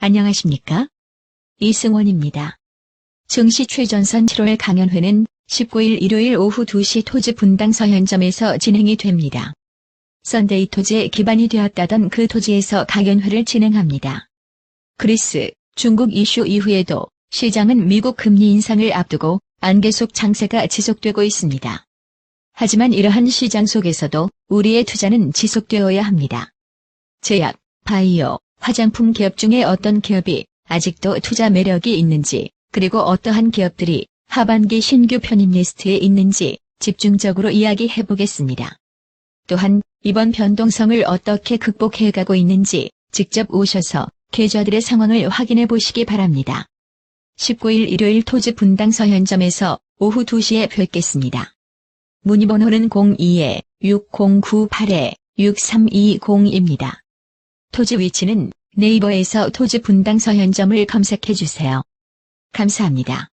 안녕하십니까? 이승원입니다. 증시 최전선 7월 강연회는 19일 일요일 오후 2시 토지 분당 서현점에서 진행이 됩니다. 썬데이 토지에 기반이 되었다던 그 토지에서 강연회를 진행합니다. 그리스, 중국 이슈 이후에도 시장은 미국 금리 인상을 앞두고 안개속 장세가 지속되고 있습니다. 하지만 이러한 시장 속에서도 우리의 투자는 지속되어야 합니다. 제약, 바이오, 화장품 기업 중에 어떤 기업이 아직도 투자 매력이 있는지, 그리고 어떠한 기업들이 하반기 신규 편입 리스트에 있는지 집중적으로 이야기해 보겠습니다. 또한 이번 변동성을 어떻게 극복해가고 있는지 직접 오셔서 계좌들의 상황을 확인해 보시기 바랍니다. 19일 일요일 토지 분당 서현점에서 오후 2시에 뵙겠습니다. 문의번호는 02-6098-6320입니다. 토지 위치는 네이버에서 토지 분당 서현점을 검색해 주세요. 감사합니다.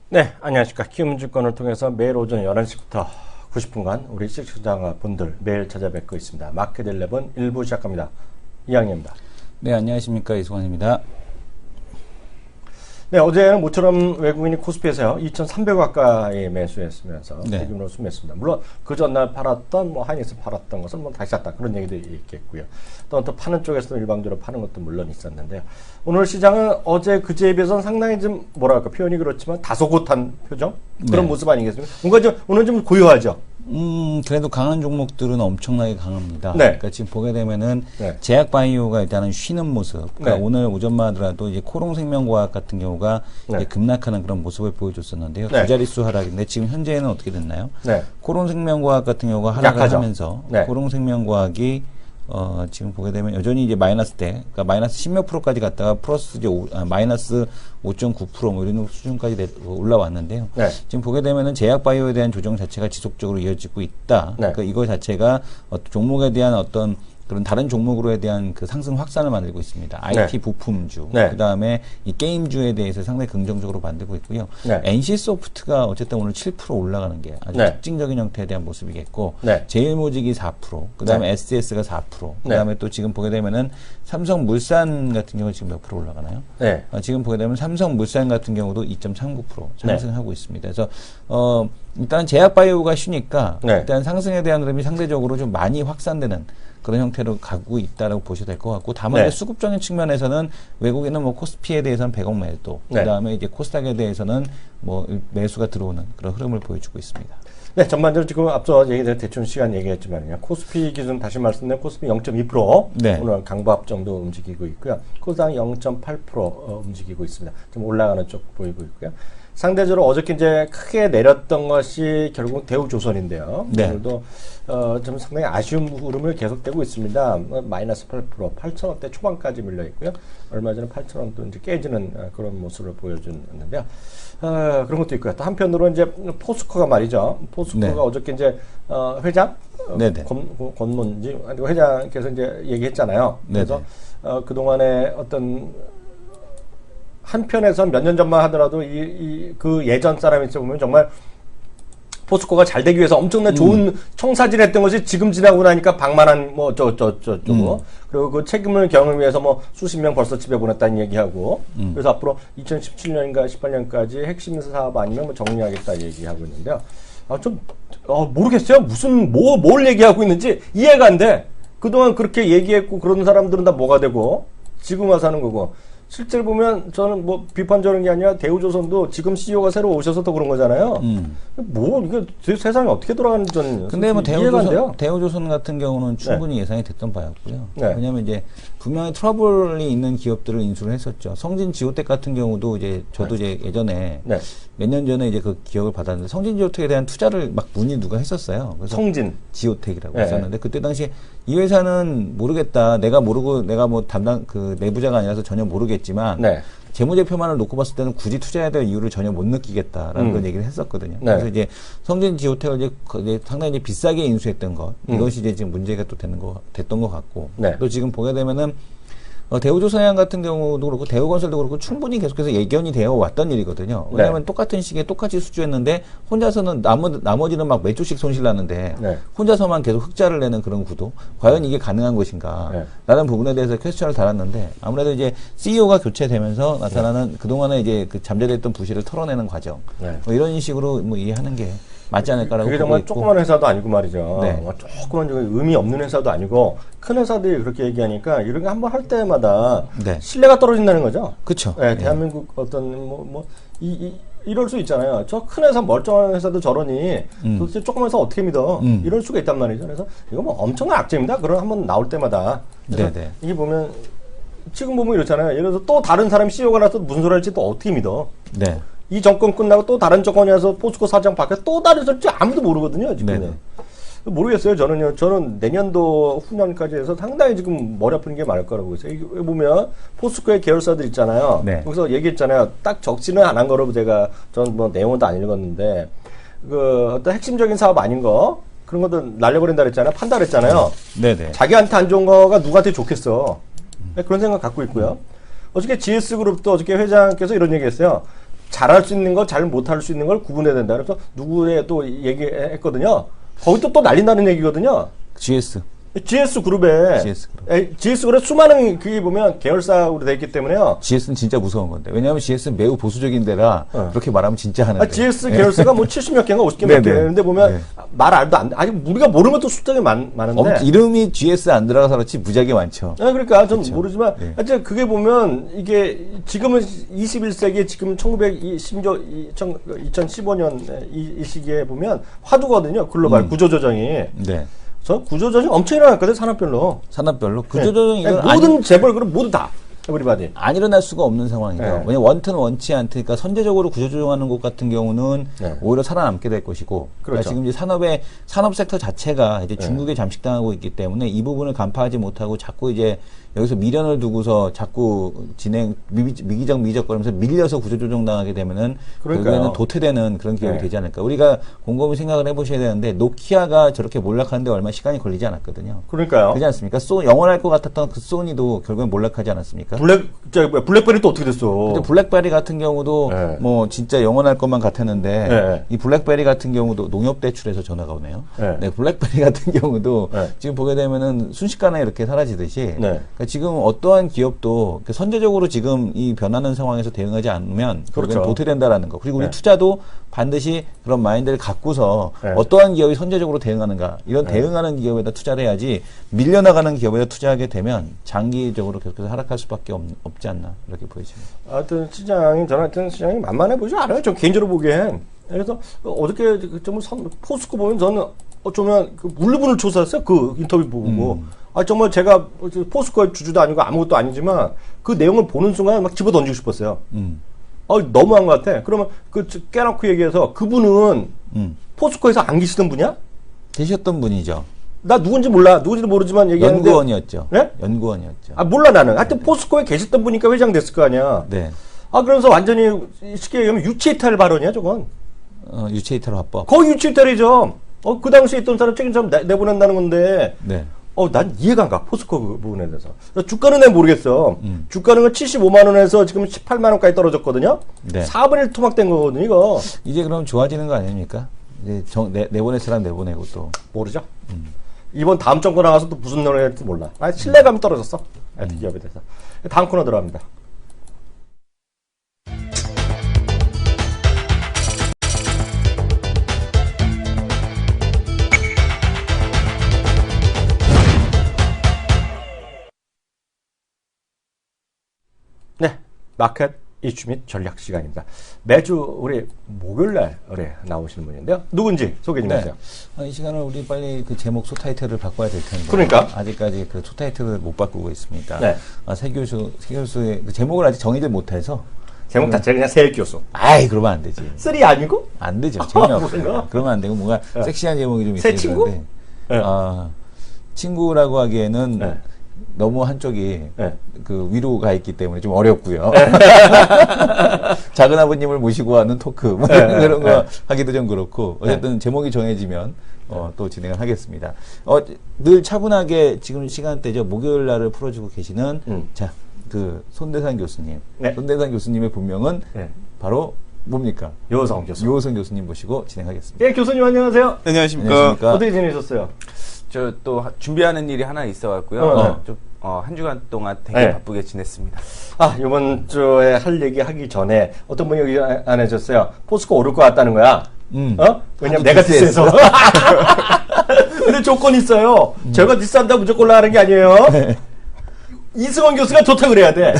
네, 안녕하십니까. 키움증권을 통해서 매일 오전 11시부터 90분간 우리 시청자분들 매일 찾아뵙고 있습니다. 마켓 11 1부 시작합니다. 이항입니다. 네, 안녕하십니까. 이승환입니다. 네, 어제는 모처럼 외국인이 코스피에서요 2,300 가까이 매수했으면서 대규모로 수매했습니다. 물론 그 전날 팔았던 하이닉스 팔았던 것은 다시 샀다 그런 얘기도 있겠고요. 또 파는 쪽에서도 일방적으로 파는 것도 물론 있었는데요. 오늘 시장은 어제 그제에 비해서는 상당히 좀 뭐랄까 표현이 그렇지만 다소곳한 표정 그런 모습 아니겠습니까? 뭔가 좀 오늘 좀 고요하죠. 그래도 강한 종목들은 엄청나게 강합니다. 네. 그러니까 지금 보게 되면은 제약 바이오가 일단은 쉬는 모습. 그러니까 오늘 오전만 하더라도 이제 코롱생명과학 같은 경우가 이제 급락하는 그런 모습을 보여줬었는데요. 두 자릿수 하락인데 지금 현재는 어떻게 됐나요? 코롱생명과학 같은 경우가 하락을 하면서 코롱생명과학이 지금 보게 되면 여전히 이제 마이너스 대, 그러니까 마이너스 10몇 프로까지 갔다가 플러스 이제 마이너스 5.9% 뭐 이런 수준까지 올라왔는데요. 지금 보게 되면은 제약 바이오에 대한 조정 자체가 지속적으로 이어지고 있다. 그러니까 이거 자체가 종목에 대한 어떤 그런 다른 종목으로에 대한 그 상승 확산을 만들고 있습니다. IT 부품주, 그 다음에 이 게임주에 대해서 상당히 긍정적으로 만들고 있고요. NC소프트가 어쨌든 오늘 7% 올라가는 게 아주 특징적인 형태에 대한 모습이겠고, 제일모직이 4%, 그 다음에 SS가 4%, 그 다음에 또 지금 보게 되면은 삼성물산 같은 경우 지금 몇 프로 올라가나요? 지금 보게 되면 삼성물산 같은 경우도 2.39% 상승하고 있습니다. 그래서 일단 제약바이오가 쉬니까 일단 상승에 대한 흐름이 상대적으로 좀 많이 확산되는 그런 형태로 가고 있다라고 보셔야 될 것 같고, 다만 수급적인 측면에서는 외국인은 뭐 코스피에 대해서는 100억 매도, 그 다음에 이제 코스닥에 대해서는 뭐 매수가 들어오는 그런 흐름을 보여주고 있습니다. 네, 전반적으로 지금 앞서 대충 시간 얘기했지만요. 코스피 기준 다시 말씀드리면 코스피 0.2% 오늘 강보합 정도 움직이고 있고요. 코스닥 0.8% 움직이고 있습니다. 좀 올라가는 쪽 보이고 있고요. 상대적으로 어저께 이제 크게 내렸던 것이 결국 대우조선인데요. 오늘도 좀 상당히 아쉬운 흐름을 계속되고 있습니다. 마이너스 8%, 8,000원대 초반까지 밀려 있고요. 얼마 전에 8,000원도 이제 깨지는 그런 모습을 보여주는데요. 그런 것도 있고요. 또 한편으로 이제 포스코가 말이죠. 포스코가 어저께 이제 회장 권문지 회장께서 이제 얘기했잖아요. 그래서 그 동안에 어떤 한편에선 몇 년 전만 하더라도 그 예전 사람이 보면 정말 포스코가 잘 되기 위해서 엄청난 좋은 청사진 했던 것이 지금 지나고 나니까 방만한 저거 그리고 그 책임을 경을 위해서 뭐 수십 명 벌써 집에 보냈다는 얘기하고 그래서 앞으로 2017년인가 18년까지 핵심 사업 아니면 뭐 정리하겠다 얘기하고 있는데요. 모르겠어요. 뭘 얘기하고 있는지 이해가 안 돼. 그동안 그렇게 얘기했고 그런 사람들은 다 뭐가 되고 지금 와서 하는 거고. 실제로 보면 저는 뭐 비판적인 게 아니라 대우조선도 지금 CEO가 새로 오셔서 더 그런 거잖아요. 이게 세상이 어떻게 돌아가는지 저는 근데 뭐 대우조선 같은 경우는 충분히 예상이 됐던 바였고요. 왜냐하면 이제 분명히 트러블이 있는 기업들을 인수를 했었죠. 성진지오텍 같은 경우도 이제 저도 이제 예전에 몇 년 전에 이제 그 기억을 받았는데 성진지오텍에 대한 투자를 막 문의 누가 했었어요. 그래서 성진지오텍이라고 했었는데 그때 당시에 이 회사는 모르겠다. 내가 모르고 내가 뭐 담당 그 내부자가 아니라서 전혀 모르겠지만 재무제표만을 놓고 봤을 때는 굳이 투자해야 될 이유를 전혀 못 느끼겠다라는 그런 얘기를 했었거든요. 그래서 이제 성진지오텍을 이제 상당히 이제 비싸게 인수했던 것 이것이 이제 지금 문제가 또 됐던 것 같고 또 지금 보게 되면은 대우조선해양 같은 경우도 그렇고 대우건설도 그렇고 충분히 계속해서 예견이 되어 왔던 일이거든요. 왜냐하면 똑같은 시기에 똑같이 수주했는데 혼자서는 나머지는 막 몇 조씩 손실 나는데 혼자서만 계속 흑자를 내는 그런 구도. 과연 이게 가능한 것인가? 라는 부분에 대해서 퀘스천을 달았는데 아무래도 이제 CEO가 교체되면서 나타나는 그동안에 이제 그 잠재됐던 부실을 털어내는 과정. 뭐 이런 식으로 뭐 이해하는 게 맞지 않을까라고 그게 정말 조그만 회사도 아니고 말이죠. 조그만 의미 없는 회사도 아니고 큰 회사들이 그렇게 얘기하니까 이런 거 한번 할 때마다 신뢰가 떨어진다는 거죠. 그렇죠. 대한민국 어떤 이럴 수 있잖아요. 저 큰 회사 멀쩡한 회사도 저러니 도대체 조그만 회사 어떻게 믿어? 이럴 수가 있단 말이죠. 그래서 이거 뭐 엄청난 악재입니다. 그런 한번 나올 때마다. 이게 보면 지금 보면 이렇잖아요. 예를 들어서 또 다른 사람 CEO가 나서 무슨 소리 할지 또 어떻게 믿어? 이 정권 끝나고 또 다른 정권이 와서 포스코 사장 바뀌어 또 다른 소리 아무도 모르거든요. 지금. 모르겠어요. 저는 내년도 후년까지 해서 상당히 지금 머리 아픈 게 많을 거라고 보세요. 여기 보면 포스코의 계열사들 있잖아요. 여기서 얘기했잖아요. 딱 적지는 않은 거로 전 뭐 내용은 다 안 읽었는데 그 어떤 핵심적인 사업 아닌 거 그런 것도 날려버린다 그랬잖아요. 판다 그랬잖아요. 자기한테 안 좋은 거가 누구한테 좋겠어. 그런 생각 갖고 있고요. 어저께 GS그룹도 어저께 회장께서 이런 얘기했어요. 잘할 수 있는 거, 잘 못할 수 있는 걸 구분해야 된다. 그래서 누구의 또 얘기했거든요. 거기도 또 날린다는 얘기거든요. GS그룹에 GS그룹 수많은 그게 보면 계열사로 돼 있기 때문에요. GS는 진짜 무서운 건데. 왜냐하면 GS는 매우 보수적인 데라 그렇게 말하면 진짜 하는데. GS 계열사가 뭐 70몇 개인가 50개 몇 개 되는데 보면 말 알도 안 돼. 아직 우리가 모르는 것도 숫자가 많은데. 이름이 GS 안 들어가서 그렇지 무지하게 많죠. 그러니까 좀 모르지만 하여튼 그게 보면 이게 지금은 21세기 지금 2015년 이 시기에 보면 화두거든요. 글로벌 구조조정이. 저 구조조정 엄청 일어났거든 산업별로. 구조조정이 모든 재벌 그룹 모두 다. 에브리바디. 안 일어날 수가 없는 상황이죠. 왜냐면 원투는 원치 않으니까 선제적으로 구조조정하는 곳 같은 경우는 오히려 살아남게 될 것이고. 그러니까 지금 이제 산업 섹터 자체가 이제 중국에 잠식당하고 있기 때문에 이 부분을 간파하지 못하고 자꾸 이제 여기서 미련을 두고서 자꾸 미기적거리면서 밀려서 구조조정 당하게 되면은 결국에는 도태되는 그런 기업이 되지 않을까. 우리가 곰곰이 생각을 해보셔야 되는데 노키아가 저렇게 몰락하는데 얼마 시간이 걸리지 않았거든요. 그러니까요. 그렇지 않습니까? 영원할 것 같았던 그 소니도 결국엔 몰락하지 않았습니까? 블랙베리 또 어떻게 됐어? 근데 블랙베리 같은 경우도 뭐 진짜 영원할 것만 같았는데 이 블랙베리 같은 경우도 농협 대출에서 전화가 오네요. 블랙베리 같은 경우도 지금 보게 되면은 순식간에 이렇게 사라지듯이 그러니까 지금 어떠한 기업도 선제적으로 지금 이 변하는 상황에서 대응하지 않으면 결국엔 도태된다라는 거. 그리고 우리 투자도 반드시 그런 마인드를 갖고서 어떠한 기업이 선제적으로 대응하는가 이런 대응하는 기업에다 투자를 해야지 밀려나가는 기업에다 투자하게 되면 장기적으로 계속해서 하락할 수밖에 없지 않나 이렇게 보여집니다. 하여튼 저는 시장이 만만해 보이지 않아요. 저 개인적으로 보기엔. 그래서 어저께 정말 포스코 보면 저는 어쩌면 그 물리분을 조사했어요. 그 인터뷰 보고. 정말 제가 포스코의 주주도 아니고 아무것도 아니지만 그 내용을 보는 순간 막 집어 던지고 싶었어요. 너무한 것 같아. 그러면 깨놓고 얘기해서 그분은 포스코에서 안 계시던 분이야? 계셨던 분이죠. 나 누군지도 모르지만 얘기하는데. 연구원이었죠. 네? 연구원이었죠. 몰라 나는. 하여튼 포스코에 계셨던 분이니까 회장 됐을 거 아니야. 그러면서 완전히 쉽게 얘기하면 유치이탈 발언이야 저건. 유치이탈 화법. 거의 유치이탈이죠. 그 당시에 있던 사람 책임져 내보낸다는 건데. 난 이해가 안 가. 포스코 그 부분에 대해서. 주가는 내가 모르겠어. 주가는 75만 원에서 지금 18만 원까지 떨어졌거든요. 4분의 1 토막된 거거든요, 이거. 이제 그럼 좋아지는 거 아닙니까? 이제 내보낼 사람 내보내고 또. 모르죠. 이번 다음 정권 나가서 또 무슨 노래 할지 몰라. 신뢰감이 떨어졌어. 기업에 대해서. 다음 코너 들어갑니다. 네, 마켓 이슈 및 전략 시간입니다. 매주 우리 목요일날 나오시는 분인데요. 누군지 소개 좀 해주세요. 이 시간을 우리 빨리 그 제목 소타이틀을 바꿔야 될 텐데. 그러니까 아직까지 그 소타이틀을 못 바꾸고 있습니다. 새 교수의 그 제목을 아직 정의를 못해서. 제목 자체가 그냥 새 교수. 그러면 안 되지. 쓰리 아니고? 안 되죠. 재미없어요. 그러면 안 되고 뭔가 섹시한 제목이 좀 있어야 되는데. 친구라고 하기에는 너무 한쪽이 그 위로 가 있기 때문에 좀 어렵고요. 작은 아버님을 모시고 하는 토크 그런 거 하기도 좀 그렇고 어쨌든 제목이 정해지면 또 진행을 하겠습니다. 늘 차분하게 지금 시간대죠. 목요일 날을 풀어주고 계시는 자 그 손대산 교수님, 네. 손대산 교수님의 본명은 네. 바로 뭡니까? 요성 교수. 요성 교수님 모시고 진행하겠습니다. 예, 교수님 안녕하세요. 안녕하십니까. 어떻게 지내셨어요? 저 또 준비하는 일이 하나 있어갖고요. 네. 한 주간 동안 되게 네. 바쁘게 지냈습니다. 아, 이번 주에 할 얘기 하기 전에 어떤 분이 여기 안 해줬어요. 포스코 오를 것 같다는 거야. 왜냐면 내가 디스해서. 근데 조건이 있어요. 제가 디스한다고 무조건 올라가는 게 아니에요. 이승원 교수가 좋다 그래야 돼.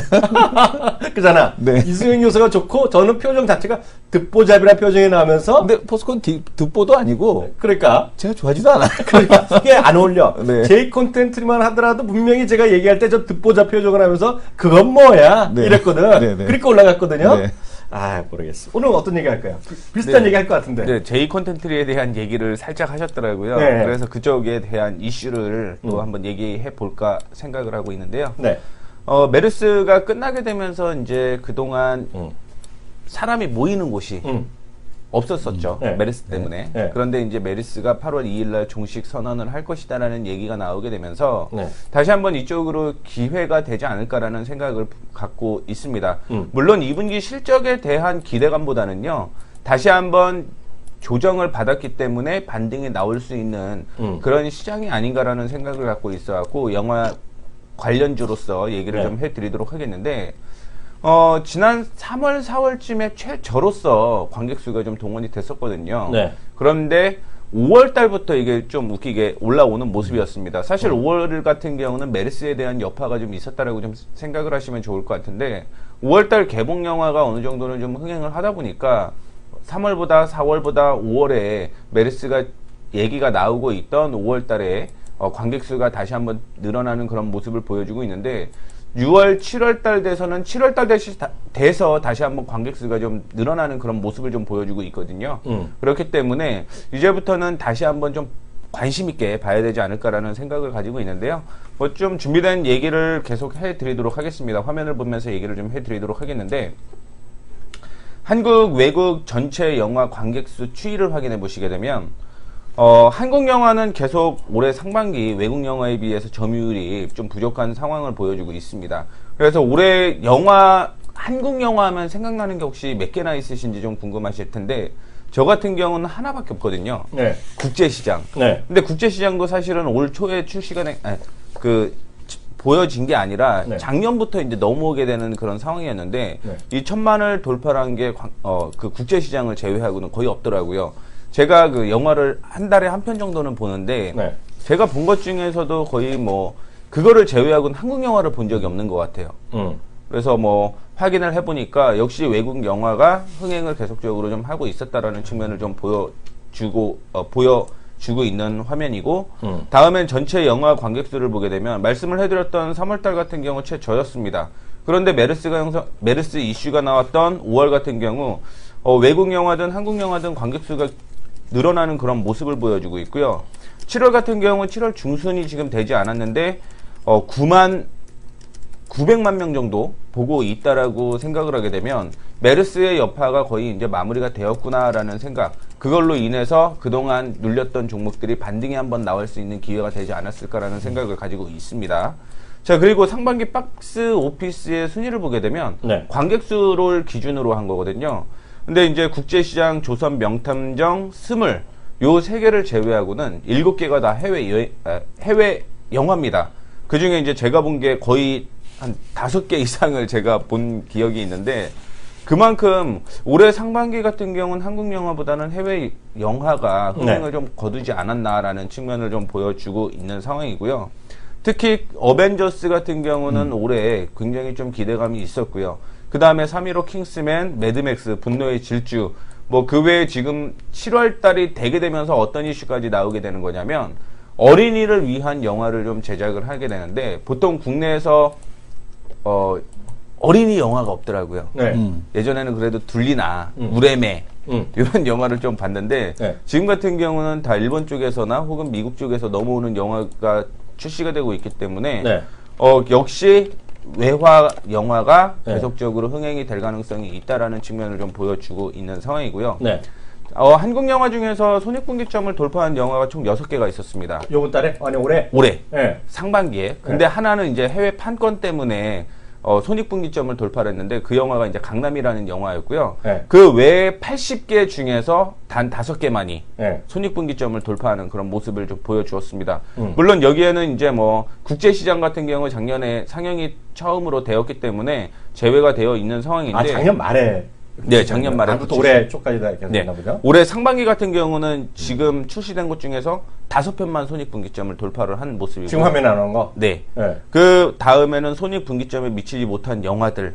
그잖아. 네. 이승원 교수가 좋고 저는 표정 자체가 듣보잡이라는 표정이 나면서 근데 포스코는 득보도 아니고 그러니까 제가 좋아하지도 않아요. 그러니까 이게 안 어울려. 네. 제 콘텐츠만 하더라도 분명히 제가 얘기할 때 저 듣보잡 표정을 하면서 그건 뭐야 네. 이랬거든. 네, 네. 그러니까 올라갔거든요. 네. 아, 모르겠어. 오늘 어떤 얘기 할까요? 비슷한 네. 얘기 할 것 같은데. 네, 제이 콘텐츠에 대한 얘기를 살짝 하셨더라고요. 네. 그래서 그쪽에 대한 이슈를 또 한번 얘기해 볼까 생각을 하고 있는데요. 네. 메르스가 끝나게 되면서 이제 그동안 사람이 모이는 곳이 없었었죠. 네. 메르스 때문에. 네. 그런데 이제 메르스가 8월 2일 날 종식 선언을 할 것이다라는 얘기가 나오게 되면서 네. 다시 한번 이쪽으로 기회가 되지 않을까라는 생각을 갖고 있습니다. 물론 2분기 실적에 대한 기대감보다는요. 다시 한번 조정을 받았기 때문에 반등이 나올 수 있는 그런 시장이 아닌가라는 생각을 갖고 있어갖고 영화 관련주로서 얘기를 네. 좀 해드리도록 하겠는데 지난 3월, 4월쯤에 최저로서 관객수가 좀 동원이 됐었거든요. 네. 그런데 5월 달부터 이게 좀 웃기게 올라오는 모습이었습니다. 사실 5월 같은 경우는 메르스에 대한 여파가 좀 있었다라고 좀 생각을 하시면 좋을 것 같은데 5월 달 개봉 영화가 어느 정도는 좀 흥행을 하다 보니까 3월보다 4월보다 5월에 메르스가 얘기가 나오고 있던 5월 달에 관객수가 다시 한번 늘어나는 그런 모습을 보여주고 있는데 6월, 7월 달 돼서는 7월 달 돼서 다시 한번 관객수가 좀 늘어나는 그런 모습을 좀 보여주고 있거든요. 그렇기 때문에 이제부터는 다시 한번 좀 관심 있게 봐야 되지 않을까라는 생각을 가지고 있는데요. 뭐 좀 준비된 얘기를 계속 해드리도록 하겠습니다. 화면을 보면서 얘기를 좀 해드리도록 하겠는데 한국, 외국 전체 영화 관객수 추이를 확인해 보시게 되면 한국 영화는 계속 올해 상반기 외국 영화에 비해서 점유율이 좀 부족한 상황을 보여주고 있습니다. 그래서 올해 한국 영화 하면 생각나는 게 혹시 몇 개나 있으신지 좀 궁금하실 텐데, 저 같은 경우는 하나밖에 없거든요. 네. 국제시장. 네. 근데 국제시장도 사실은 올 초에 보여진 게 아니라 네. 작년부터 이제 넘어오게 되는 그런 상황이었는데, 네. 이 1000만을 돌파한 게 그 국제시장을 제외하고는 거의 없더라고요. 제가 그 영화를 한 달에 한 편 정도는 보는데 네. 제가 본 것 중에서도 거의 뭐 그거를 제외하고는 한국 영화를 본 적이 없는 것 같아요. 그래서 뭐 확인을 해보니까 역시 외국 영화가 흥행을 계속적으로 좀 하고 있었다라는 측면을 좀 보여주고 있는 화면이고, 다음엔 전체 영화 관객수를 보게 되면 말씀을 해드렸던 3월달 같은 경우 최저였습니다. 그런데 메르스 이슈가 나왔던 5월 같은 경우 외국 영화든 한국 영화든 관객수가 늘어나는 그런 모습을 보여주고 있고요. 7월 같은 경우 7월 중순이 지금 되지 않았는데 900만 명 정도 보고 있다라고 생각을 하게 되면 메르스의 여파가 거의 이제 마무리가 되었구나라는 생각, 그걸로 인해서 그동안 눌렸던 종목들이 반등이 한번 나올 수 있는 기회가 되지 않았을까라는 생각을 가지고 있습니다. 자, 그리고 상반기 박스 오피스의 순위를 보게 되면 네. 관객수를 기준으로 한 거거든요. 근데 이제 국제시장, 조선, 명탐정, 스물 요 세 개를 제외하고는 7개가 다 해외 영화입니다. 그 중에 이제 제가 본 게 거의 한 5개 이상을 제가 본 기억이 있는데, 그만큼 올해 상반기 같은 경우는 한국 영화보다는 해외 영화가 흥행을 좀 거두지 않았나라는 측면을 좀 보여주고 있는 상황이고요. 특히 어벤져스 같은 경우는 올해 굉장히 좀 기대감이 있었고요. 그 다음에 3.15 킹스맨, 매드맥스, 분노의 질주, 뭐 그 외에 지금 7월 달이 되게 되면서 어떤 이슈까지 나오게 되는 거냐면 어린이를 위한 영화를 좀 제작을 하게 되는데, 보통 국내에서 어린이 영화가 없더라고요. 네. 예전에는 그래도 둘리나 우레메 이런 영화를 좀 봤는데, 네. 지금 같은 경우는 다 일본 쪽에서나 혹은 미국 쪽에서 넘어오는 영화가 출시가 되고 있기 때문에 네. 역시 외화 영화가 네. 계속적으로 흥행이 될 가능성이 있다라는 측면을 좀 보여주고 있는 상황이고요. 네. 한국 영화 중에서 손익분기점을 돌파한 영화가 총 6개가 있었습니다. 요번 달에? 아니, 올해? 올해 네. 상반기에. 근데 하나는 이제 해외 판권 때문에 손익분기점을 돌파를 했는데 그 영화가 이제 강남이라는 영화였고요. 네. 그 외에 80개 중에서 단 5개만이 네. 손익분기점을 돌파하는 그런 모습을 좀 보여주었습니다. 물론 여기에는 이제 뭐 국제시장 같은 경우 작년에 상영이 처음으로 되었기 때문에 제외가 되어 있는 상황인데. 아, 작년 말에. 네, 작년 말에. 다음부터 올해 초까지 다 계속 됐나 보죠? 올해 상반기 같은 경우는 지금 출시된 것 중에서 5편만 손익분기점을 돌파를 한 모습이고. 지금 화면에 안 오는 거? 네. 네. 그 다음에는 손익분기점에 미치지 못한 영화들.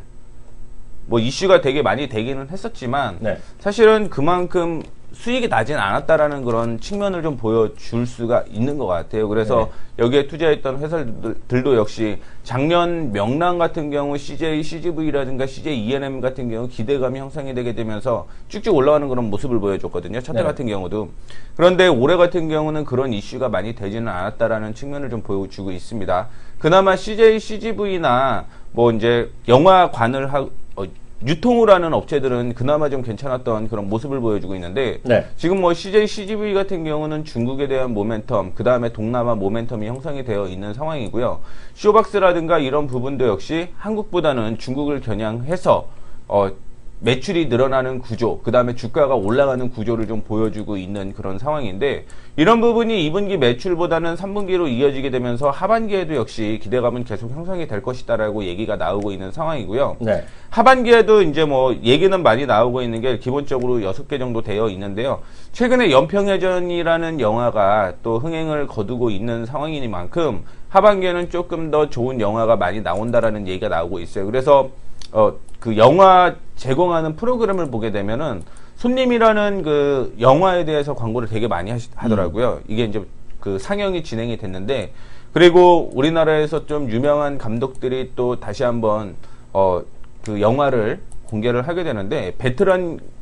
뭐 이슈가 되게 많이 되기는 했었지만 네. 사실은 그만큼 수익이 나진 않았다라는 그런 측면을 좀 보여줄 수가 있는 것 같아요. 그래서 여기에 투자했던 회사들도 역시 작년 명랑 같은 경우 CJ, CGV라든가 CJ ENM 같은 경우 기대감이 형성이 되게 되면서 쭉쭉 올라가는 그런 모습을 보여줬거든요. 첫해 같은 경우도. 그런데 올해 같은 경우는 그런 이슈가 많이 되지는 않았다라는 측면을 좀 보여주고 있습니다. 그나마 CJ, CGV나 뭐 이제 영화관을 유통을 하는 업체들은 그나마 좀 괜찮았던 그런 모습을 보여주고 있는데 지금 뭐 CJ, CGV 같은 경우는 중국에 대한 모멘텀, 그 다음에 동남아 모멘텀이 형성이 되어 있는 상황이고요. 쇼박스라든가 이런 부분도 역시 한국보다는 중국을 겨냥해서 매출이 늘어나는 구조, 그 다음에 주가가 올라가는 구조를 좀 보여주고 있는 그런 상황인데 이런 부분이 2분기 매출보다는 3분기로 이어지게 되면서 하반기에도 역시 기대감은 계속 형성이 될 것이다라고 얘기가 나오고 있는 상황이고요. 하반기에도 이제 뭐 얘기는 많이 나오고 있는 게 기본적으로 6개 정도 되어 있는데요. 최근에 연평해전이라는 영화가 또 흥행을 거두고 있는 상황이니만큼 하반기에는 조금 더 좋은 영화가 많이 나온다라는 얘기가 나오고 있어요. 그래서 그 영화 제공하는 프로그램을 보게 되면은 손님이라는 그 영화에 대해서 광고를 되게 많이 하더라고요. 이게 이제 그 상영이 진행이 됐는데 그리고 우리나라에서 좀 유명한 감독들이 또 다시 한번 그 영화를 공개를 하게 되는데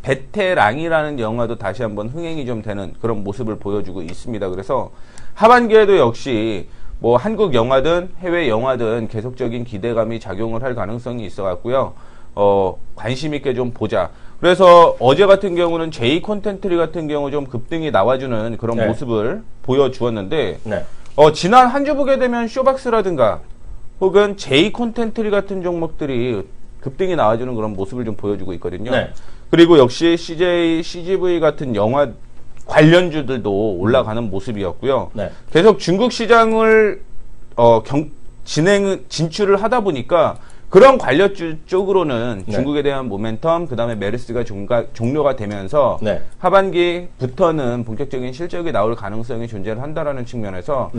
베테랑이라는 영화도 다시 한번 흥행이 좀 되는 그런 모습을 보여주고 있습니다. 그래서 하반기에도 역시 뭐 한국 영화든 해외 영화든 계속적인 기대감이 작용을 할 가능성이 있어 갖고요. 관심 있게 좀 보자. 그래서 어제 같은 경우는 J 콘텐트리 같은 경우 좀 급등이 나와주는 그런 모습을 보여주었는데 지난 한 주 보게 되면 쇼박스라든가 혹은 J 콘텐트리 같은 종목들이 급등이 나와주는 그런 모습을 좀 보여주고 있거든요. 그리고 역시 CJ, CGV 같은 영화 관련주들도 올라가는 모습이었고요. 계속 중국 시장을 진출을 하다 보니까 그런 관련주 쪽으로는 중국에 대한 모멘텀, 그 다음에 메르스가 종료가 되면서 하반기부터는 본격적인 실적이 나올 가능성이 존재를 한다라는 측면에서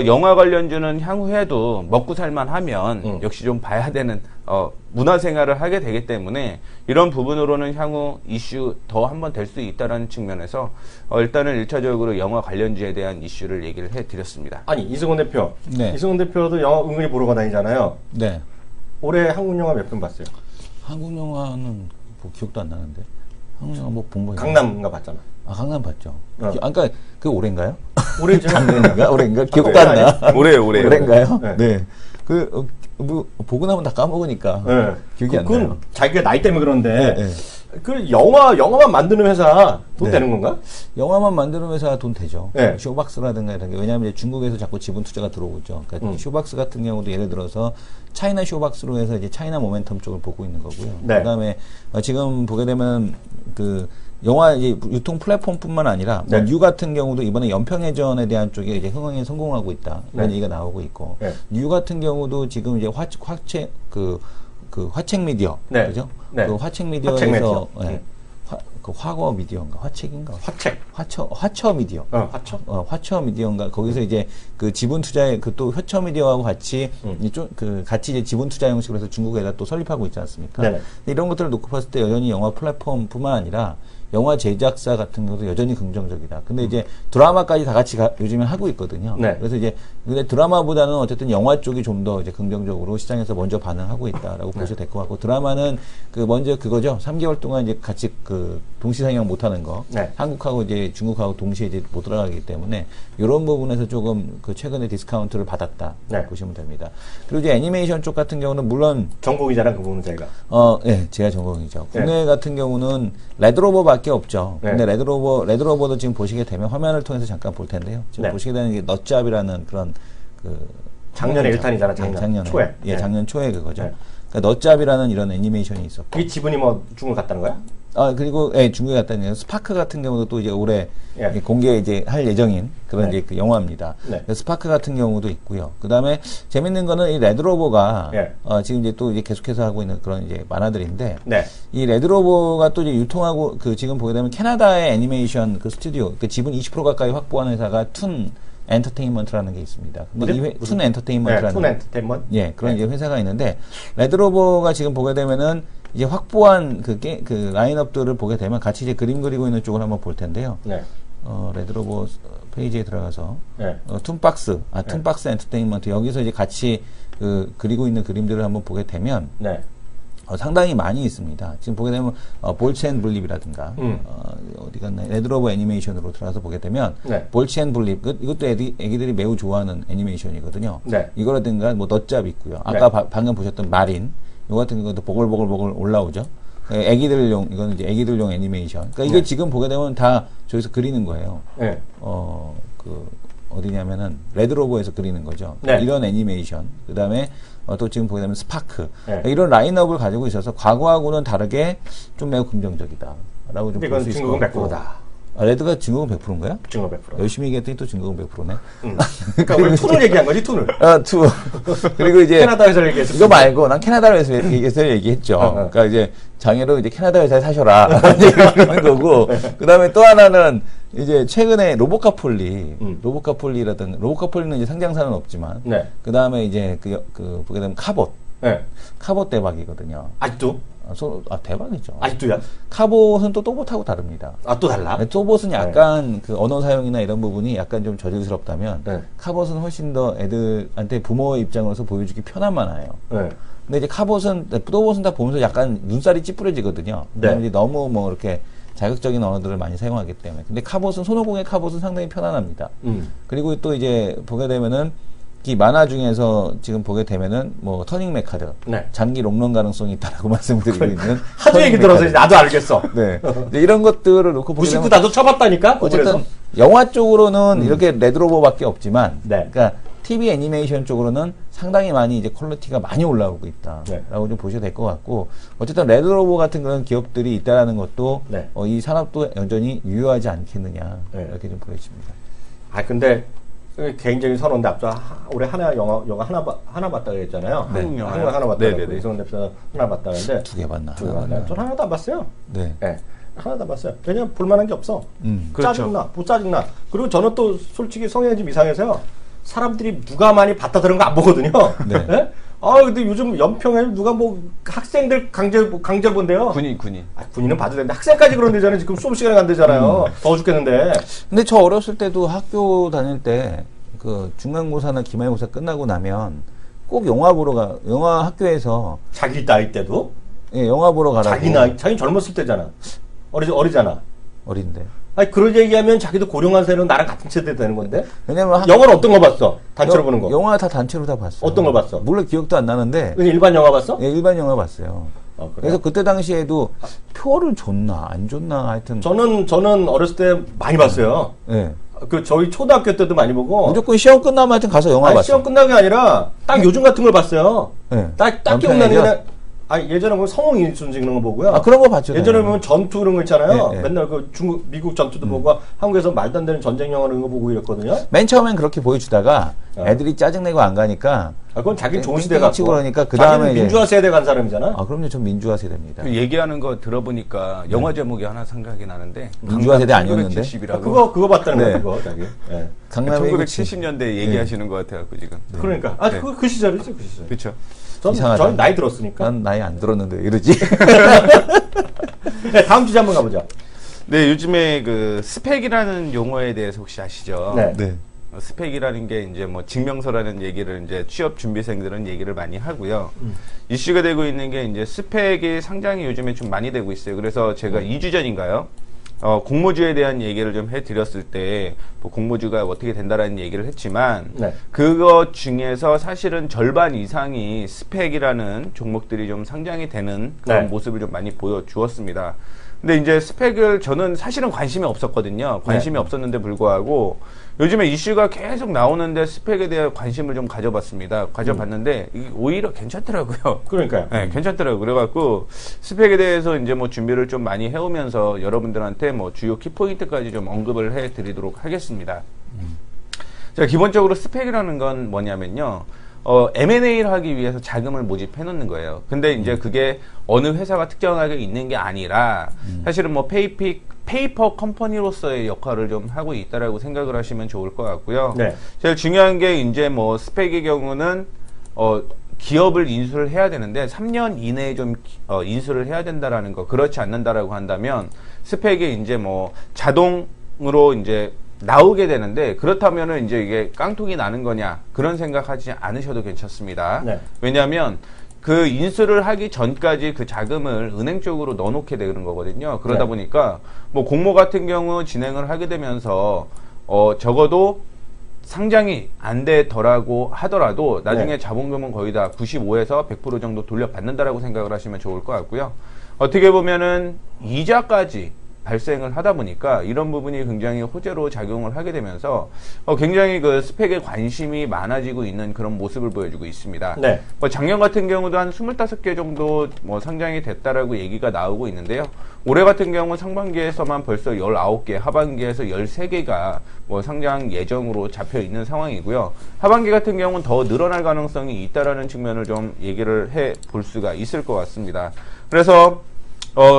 영화 관련주는 향후에도 먹고 살만 하면 역시 좀 봐야 되는 문화생활을 하게 되기 때문에 이런 부분으로는 향후 이슈 더 한번 될 수 있다는 측면에서 일단은 1차적으로 영화 관련주에 대한 이슈를 얘기를 해드렸습니다. 아니 이승훈 대표, 이승훈 대표도 영화 은근히 보러 다니잖아요. 올해 한국 영화 몇 편 봤어요? 한국 영화는 뭐 기억도 안 나는데 한국 영화 뭐 본 거예요? 강남가 봤잖아. 아 강남 봤죠. 그러니까 그 올해인가요? 올해죠. 작년인가 올해인가 기억도 안 나. 올해인가요? 네. 뭐 보고 나면 다 까먹으니까 기억이 안 나요. 자기가 나이 때문에 그런데 그 영화만 만드는 회사 돈 되는 건가? 영화만 만드는 회사 돈 되죠. 쇼박스라든가 이런 게 왜냐하면 이제 중국에서 자꾸 지분 투자가 들어오죠. 그러니까 쇼박스 같은 경우도 예를 들어서 차이나 쇼박스로 해서 이제 차이나 모멘텀 쪽을 보고 있는 거고요. 그다음에 지금 보게 되면 그 영화 이제 유통 플랫폼뿐만 아니라 뭐 뉴 같은 경우도 이번에 연평해전에 대한 쪽에 이제 흥행에 성공하고 있다 이런 얘기가 나오고 있고 뉴 같은 경우도 지금 이제 화책 미디어 그죠? 그 화책 미디어에서 그 화거 미디어인가 화책인가 화처 미디어 화처 미디어인가 거기서 이제 그 지분 투자에 그 또 화처 미디어하고 같이 같이 이제 지분 투자 형식으로 해서 중국에다 또 설립하고 있지 않습니까? 이런 것들을 놓고 봤을 때 여전히 영화 플랫폼뿐만 아니라 영화 제작사 같은 경우도 여전히 긍정적이다. 근데 이제 드라마까지 다 같이 요즘에 하고 있거든요. 그래서 이제 근데 드라마보다는 어쨌든 영화 쪽이 좀 더 이제 긍정적으로 시장에서 먼저 반응하고 있다라고 보셔도 될 것 같고 드라마는 그 먼저 그거죠. 3개월 동안 이제 같이 그 동시 상영 못 하는 거. 한국하고 이제 중국하고 동시에 이제 못 들어가기 때문에 이런 부분에서 조금 그 최근에 디스카운트를 받았다. 보시면 됩니다. 그리고 이제 애니메이션 쪽 같은 경우는 물론 전공이잖아, 그 부분은 제가. 제가 전공이죠. 국내 같은 경우는 레드로버밖에 없죠. 근데 레드로버도 지금 보시게 되면 화면을 통해서 잠깐 볼 텐데요. 지금 보시게 되는 게 넛잡이라는 그런 그 작년에 1탄이잖아, 작년 초에. 작년 초에 그거죠. 그러니까 넛잡이라는 이런 애니메이션이 있었고. 이 지분이 뭐 중국 갔다는 거야? 그리고, 예, 중국에 갔다는 얘기는 스파크 같은 경우도 또 이제 올해 예. 공개 이제 할 예정인 그런 네. 이제 그 영화입니다. 네. 스파크 같은 경우도 있고요. 그 다음에 재밌는 거는 이 레드로버가 예. 지금 이제 또 이제 계속해서 하고 있는 그런 이제 만화들인데 네. 이 레드로버가 또 이제 유통하고 그 지금 보게 되면 캐나다의 애니메이션 그 스튜디오 그 지분 20% 가까이 확보한 회사가 툰 엔터테인먼트라는 게 있습니다. 근데 툰 엔터테인먼트라는 네, 툰 엔터테인먼트. 예, 그런 네. 이제 회사가 있는데 레드로버가 지금 보게 되면은 이제 확보한 그 라인업들을 보게 되면 같이 이제 그림 그리고 있는 쪽을 한번 볼 텐데요. 네. 레드로버 페이지에 들어가서 네. 툰박스 엔터테인먼트 여기서 이제 같이 그리고 있는 그림들을 한번 보게 되면 네. 상당히 많이 있습니다. 지금 보게 되면 볼치 앤 블립이라든가 어디 갔나 레드로버 애니메이션으로 들어가서 보게 되면 네. 볼치 앤 블립 이것도 애기들이 매우 좋아하는 애니메이션이거든요. 네. 이거라든가 뭐 넛잡 있고요. 아까 네. 방금 보셨던 마린 요 같은 경우도 보글보글 올라오죠. 애기들용 이거는 이제 애기들용 애니메이션. 그러니까 이게 네. 지금 보게 되면 다 저기서 그리는 거예요. 네. 어디냐면은 레드로버에서 그리는 거죠. 네. 이런 애니메이션. 그다음에 또 지금 보게 되면 스파크. 네. 이런 라인업을 가지고 있어서 과거하고는 다르게 좀 매우 긍정적이다라고 좀 근데 볼 이건 수 있을 중국은 것 같고. 100%다. 레드가 증거금 100%인가요? 증거 100%. 열심히 얘기했더니 또 증거금 100%네. 그러니까 우리 툰을 얘기한 거지, 툰을. 투. 그리고 이제 캐나다 회사를 얘기했어. 이거 말고 난 캐나다 회사에서 얘기했죠. 그러니까 이제 장애로 이제 캐나다 회사에 사셔라. 그러는 거고. 그다음에 또 하나는 이제 최근에 로보카폴리는 이제 상장사는 없지만. 네. 그다음에 이제 보게 되면 카봇 네. 대박이거든요. 아직도? 대박이죠. 아직도야? 카봇은 또 또봇하고 다릅니다. 아, 또 달라? 또봇은 약간 그 언어 사용이나 이런 부분이 약간 좀 저질스럽다면 네. 카봇은 훨씬 더 애들한테 부모의 입장으로서 보여주기 편한 만화예요. 네. 근데 이제 또봇은 다 보면서 약간 눈살이 찌푸려지거든요. 네. 왜냐면 이제 너무 뭐 이렇게 자극적인 언어들을 많이 사용하기 때문에. 근데 손오공의 카봇은 상당히 편안합니다. 그리고 또 이제 보게 되면은 이 만화 중에서 지금 보게 되면은 뭐 터닝 메카드, 네. 장기 롱런 가능성이 있다라고 말씀드리고 있는 하도 얘기 들어서 이제 나도 알겠어. 네. 이제 이런 것들을 놓고 보게 99 되면 나도 쳐봤다니까? 어쨌든 그래서. 영화 쪽으로는 이렇게 레드로버밖에 없지만, 네. 그러니까 TV 애니메이션 쪽으로는 상당히 많이 이제 퀄리티가 많이 올라오고 네. 있다라고 좀 보셔야 될 것 같고, 어쨌든 레드로버 같은 그런 기업들이 있다라는 것도 네. 이 산업도 여전히 유효하지 않겠느냐 네. 이렇게 좀 보여집니다. 아, 근데 개인적인 선호인데 앞서 올해 하나 영화 하나 봤다고 했잖아요. 네. 한국 하나 봤다고 네네네. 했고 이성훈 대표는 하나 봤다고 했는데 2개 봤나? 두 개 봤나요? 전 하나도 안 봤어요. 네. 네. 하나도 안 봤어요. 왜냐면 볼만한 게 없어. 그렇죠. 짜증나, 짜증나. 그리고 저는 또 솔직히 성향이 좀 이상해서요. 사람들이 누가 많이 봤다 들은 거 안 보거든요. 네. 네? 근데 요즘 연평에 누가 뭐 학생들 강제 본대요. 군인. 군인은 봐도 되는데 학생까지 그런 데잖아요. 지금 수업 시간에 간대잖아요. 더워 죽겠는데. 근데 저 어렸을 때도 학교 다닐 때 그 중간고사나 기말고사 끝나고 나면 꼭 영화 학교에서 자기 나이 때도 예, 영화 보러 가라고. 자기 젊었을 때잖아. 어리잖아. 어린데. 아니 그런 얘기하면 자기도 고령한 세는 나랑 같은 세대 되는 건데. 왜냐면 영화는 어떤 거 봤어? 단체로 보는 거. 영화 다 단체로 다 봤어요. 어떤 걸 봤어? 물론 기억도 안 나는데 그냥 일반 영화 봤어? 예, 일반 영화 봤어요. 그래요? 그래서 그때 당시에도 표를 줬나 안 줬나 하여튼 저는 어렸을 때 많이 봤어요. 예. 저희 초등학교 때도 많이 보고. 무조건 시험 끝나면 하여튼 가서 영화 아니, 봤어요. 시험 끝난 게 아니라 딱 요즘 같은 걸 봤어요. 예. 딱 기억나는 게 예전에 보면 성웅 인순지 그런 거 보고요. 그런 거 봤죠. 예전에 당연히. 보면 전투 그런 거 있잖아요. 예, 예. 맨날 그 미국 전투도 보고 한국에서 말도 안 되는 전쟁 영화 이런 거 보고 이랬거든요. 맨 처음엔 그렇게 보여주다가 애들이 짜증내고 안 가니까 그건 자기 좋은 시대 땡땡이 같고. 치고 그러니까 그 다음에 자기는 민주화 세대 간 사람이잖아. 그럼요. 전 민주화 세대입니다. 그 얘기하는 거 들어보니까 영화 제목이 하나 생각이 나는데 민주화 세대 아니었는데? 1970이라고. 그거 봤다는 네. 거야, 그거 자기. 예. 강남의 1970년대 얘기하시는 것 같아갖고 지금. 그러니까. 네. 그 시절이지, 그 시절. 그렇죠. 이상하다. 전 나이 들었으니까. 난 나이 안 들었는데 왜 이러지? 네, 다음 주제 한번 가보자. 네, 요즘에 그 스펙이라는 용어에 대해서 혹시 아시죠? 네. 네. 스펙이라는 게 이제 뭐 증명서라는 얘기를 이제 취업 준비생들은 얘기를 많이 하고요. 이슈가 되고 있는 게 이제 스펙이 상당히 요즘에 좀 많이 되고 있어요. 그래서 제가 2주 전인가요? 공모주에 대한 얘기를 좀 해드렸을 때, 뭐 공모주가 어떻게 된다라는 얘기를 했지만, 네. 그것 중에서 사실은 절반 이상이 스펙이라는 종목들이 좀 상장이 되는 그런 네. 모습을 좀 많이 보여주었습니다. 근데 이제 스펙을 저는 사실은 관심이 없었거든요. 관심이 없었는데 불구하고 요즘에 이슈가 계속 나오는데 스펙에 대한 관심을 좀 가져봤는데 이게 오히려 괜찮더라고요. 그러니까요. 네, 괜찮더라고요. 그래갖고 스펙에 대해서 이제 뭐 준비를 좀 많이 해오면서 여러분들한테 뭐 주요 키포인트까지 좀 언급을 해드리도록 하겠습니다. 자, 기본적으로 스펙이라는 건 뭐냐면요. M&A를 하기 위해서 자금을 모집해 놓는 거예요. 근데 이제 그게 어느 회사가 특정하게 있는 게 아니라 사실은 뭐 페이퍼 컴퍼니로서의 역할을 좀 하고 있다라고 생각을 하시면 좋을 것 같고요. 네. 제일 중요한 게 이제 뭐 스펙의 경우는 기업을 인수를 해야 되는데 3년 이내에 좀 인수를 해야 된다라는 거. 그렇지 않는다라고 한다면 스펙이 이제 뭐 자동으로 이제 나오게 되는데 그렇다면은 이제 이게 깡통이 나는 거냐 그런 생각하지 않으셔도 괜찮습니다. 네. 왜냐하면 그 인수를 하기 전까지 그 자금을 은행 쪽으로 넣어놓게 되는 거거든요. 그러다 네. 보니까 뭐 공모 같은 경우 진행을 하게 되면서 적어도 상장이 안 되더라고 하더라도 나중에 네. 자본금은 거의 다 95에서 100% 정도 돌려받는다라고 생각을 하시면 좋을 것 같고요. 어떻게 보면은 이자까지 발생을 하다 보니까 이런 부분이 굉장히 호재로 작용을 하게 되면서 굉장히 그 스펙에 관심이 많아지고 있는 그런 모습을 보여주고 있습니다. 네. 뭐 작년 같은 경우도 한 25개 정도 뭐 상장이 됐다라고 얘기가 나오고 있는데요. 올해 같은 경우 상반기에서만 벌써 19개, 하반기에서 13개가 뭐 상장 예정으로 잡혀 있는 상황이고요. 하반기 같은 경우는 더 늘어날 가능성이 있다라는 측면을 좀 얘기를 해 볼 수가 있을 것 같습니다. 그래서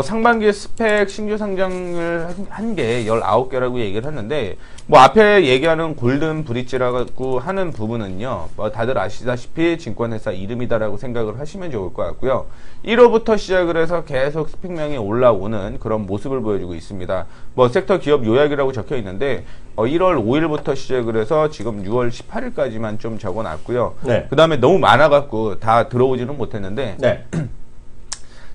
상반기 스펙 신규 상장을 한 게 19개라고 얘기를 했는데, 뭐 앞에 얘기하는 골든 브릿지라고 하는 부분은요, 뭐 다들 아시다시피 증권회사 이름이다라고 생각을 하시면 좋을 것 같고요. 1호부터 시작을 해서 계속 스펙명이 올라오는 그런 모습을 보여주고 있습니다. 뭐 섹터 기업 요약이라고 적혀 있는데, 1월 5일부터 시작을 해서 지금 6월 18일까지만 좀 적어 놨고요. 네. 그 다음에 너무 많아갖고 다 들어오지는 못했는데, 네.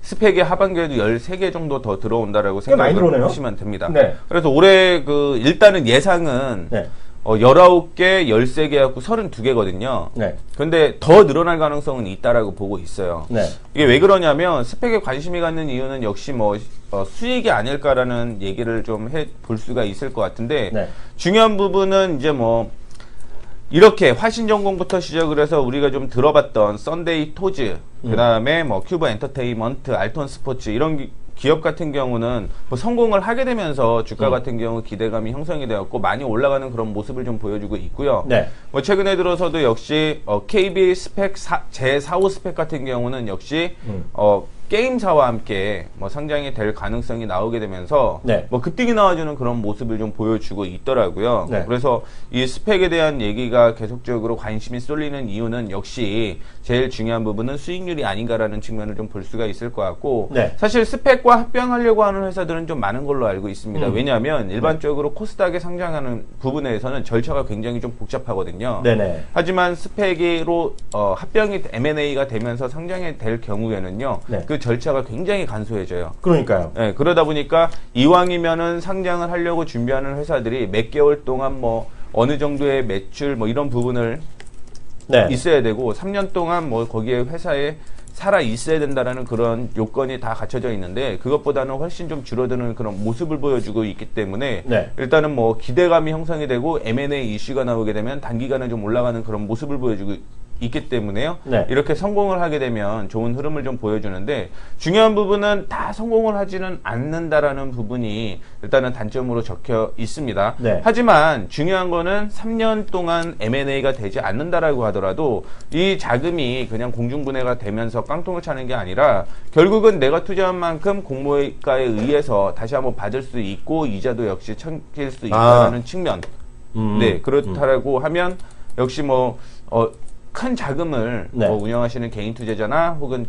스펙이 하반기에도 13개 정도 더 들어온다라고 꽤 많이 들어오네요. 생각하시면 됩니다. 네. 그래서 올해 일단은 예상은 네. 19개, 13개 갖고 32개거든요. 네. 근데 더 늘어날 가능성은 있다라고 보고 있어요. 네. 이게 왜 그러냐면 스펙에 관심이 갖는 이유는 역시 뭐 수익이 아닐까라는 얘기를 좀 해 볼 수가 있을 것 같은데 네. 중요한 부분은 이제 뭐 이렇게 화신전공부터 시작을 해서 우리가 좀 들어봤던 썬데이 토즈, 그 다음에 뭐 큐브 엔터테인먼트, 알톤 스포츠 이런 기업 같은 경우는 뭐 성공을 하게 되면서 주가 같은 경우 기대감이 형성이 되었고 많이 올라가는 그런 모습을 좀 보여주고 있고요. 네. 뭐 최근에 들어서도 역시 KB 스펙 제4호 스펙 같은 경우는 역시 게임사와 함께 뭐 상장이 될 가능성이 나오게 되면서 네. 뭐 급등이 나와주는 그런 모습을 좀 보여주고 있더라고요. 네. 그래서 이 스펙에 대한 얘기가 계속적으로 관심이 쏠리는 이유는 역시 제일 중요한 부분은 수익률이 아닌가라는 측면을 좀 볼 수가 있을 것 같고 네. 사실 스펙과 합병하려고 하는 회사들은 좀 많은 걸로 알고 있습니다. 왜냐하면 일반적으로 코스닥에 상장하는 부분에서는 절차가 굉장히 좀 복잡하거든요. 네네. 하지만 스펙으로 합병이 M&A가 되면서 상장이 될 경우에는요. 네. 그 절차가 굉장히 간소해져요. 그러니까요. 네, 그러다 보니까 이왕이면은 상장을 하려고 준비하는 회사들이 몇 개월 동안 뭐 어느 정도의 매출 뭐 이런 부분을 네. 있어야 되고 3년 동안 뭐 거기에 회사에 살아 있어야 된다라는 그런 요건이 다 갖춰져 있는데 그것보다는 훨씬 좀 줄어드는 그런 모습을 보여주고 있기 때문에 네. 일단은 뭐 기대감이 형성이 되고 M&A 이슈가 나오게 되면 단기간에 좀 올라가는 그런 모습을 보여주고 있기 때문에요. 네. 이렇게 성공을 하게 되면 좋은 흐름을 좀 보여주는데 중요한 부분은 다 성공을 하지는 않는다라는 부분이 일단은 단점으로 적혀 있습니다. 네. 하지만 중요한 거는 3년 동안 M&A가 되지 않는다라고 하더라도 이 자금이 그냥 공중분해가 되면서 깡통을 차는 게 아니라 결국은 내가 투자한 만큼 공모가에 의해서 다시 한번 받을 수 있고 이자도 역시 챙길 수 있다는 측면. 네, 그렇다라고 하면 역시 뭐 큰 자금을 네. 뭐 운영하시는 개인 투자자나 혹은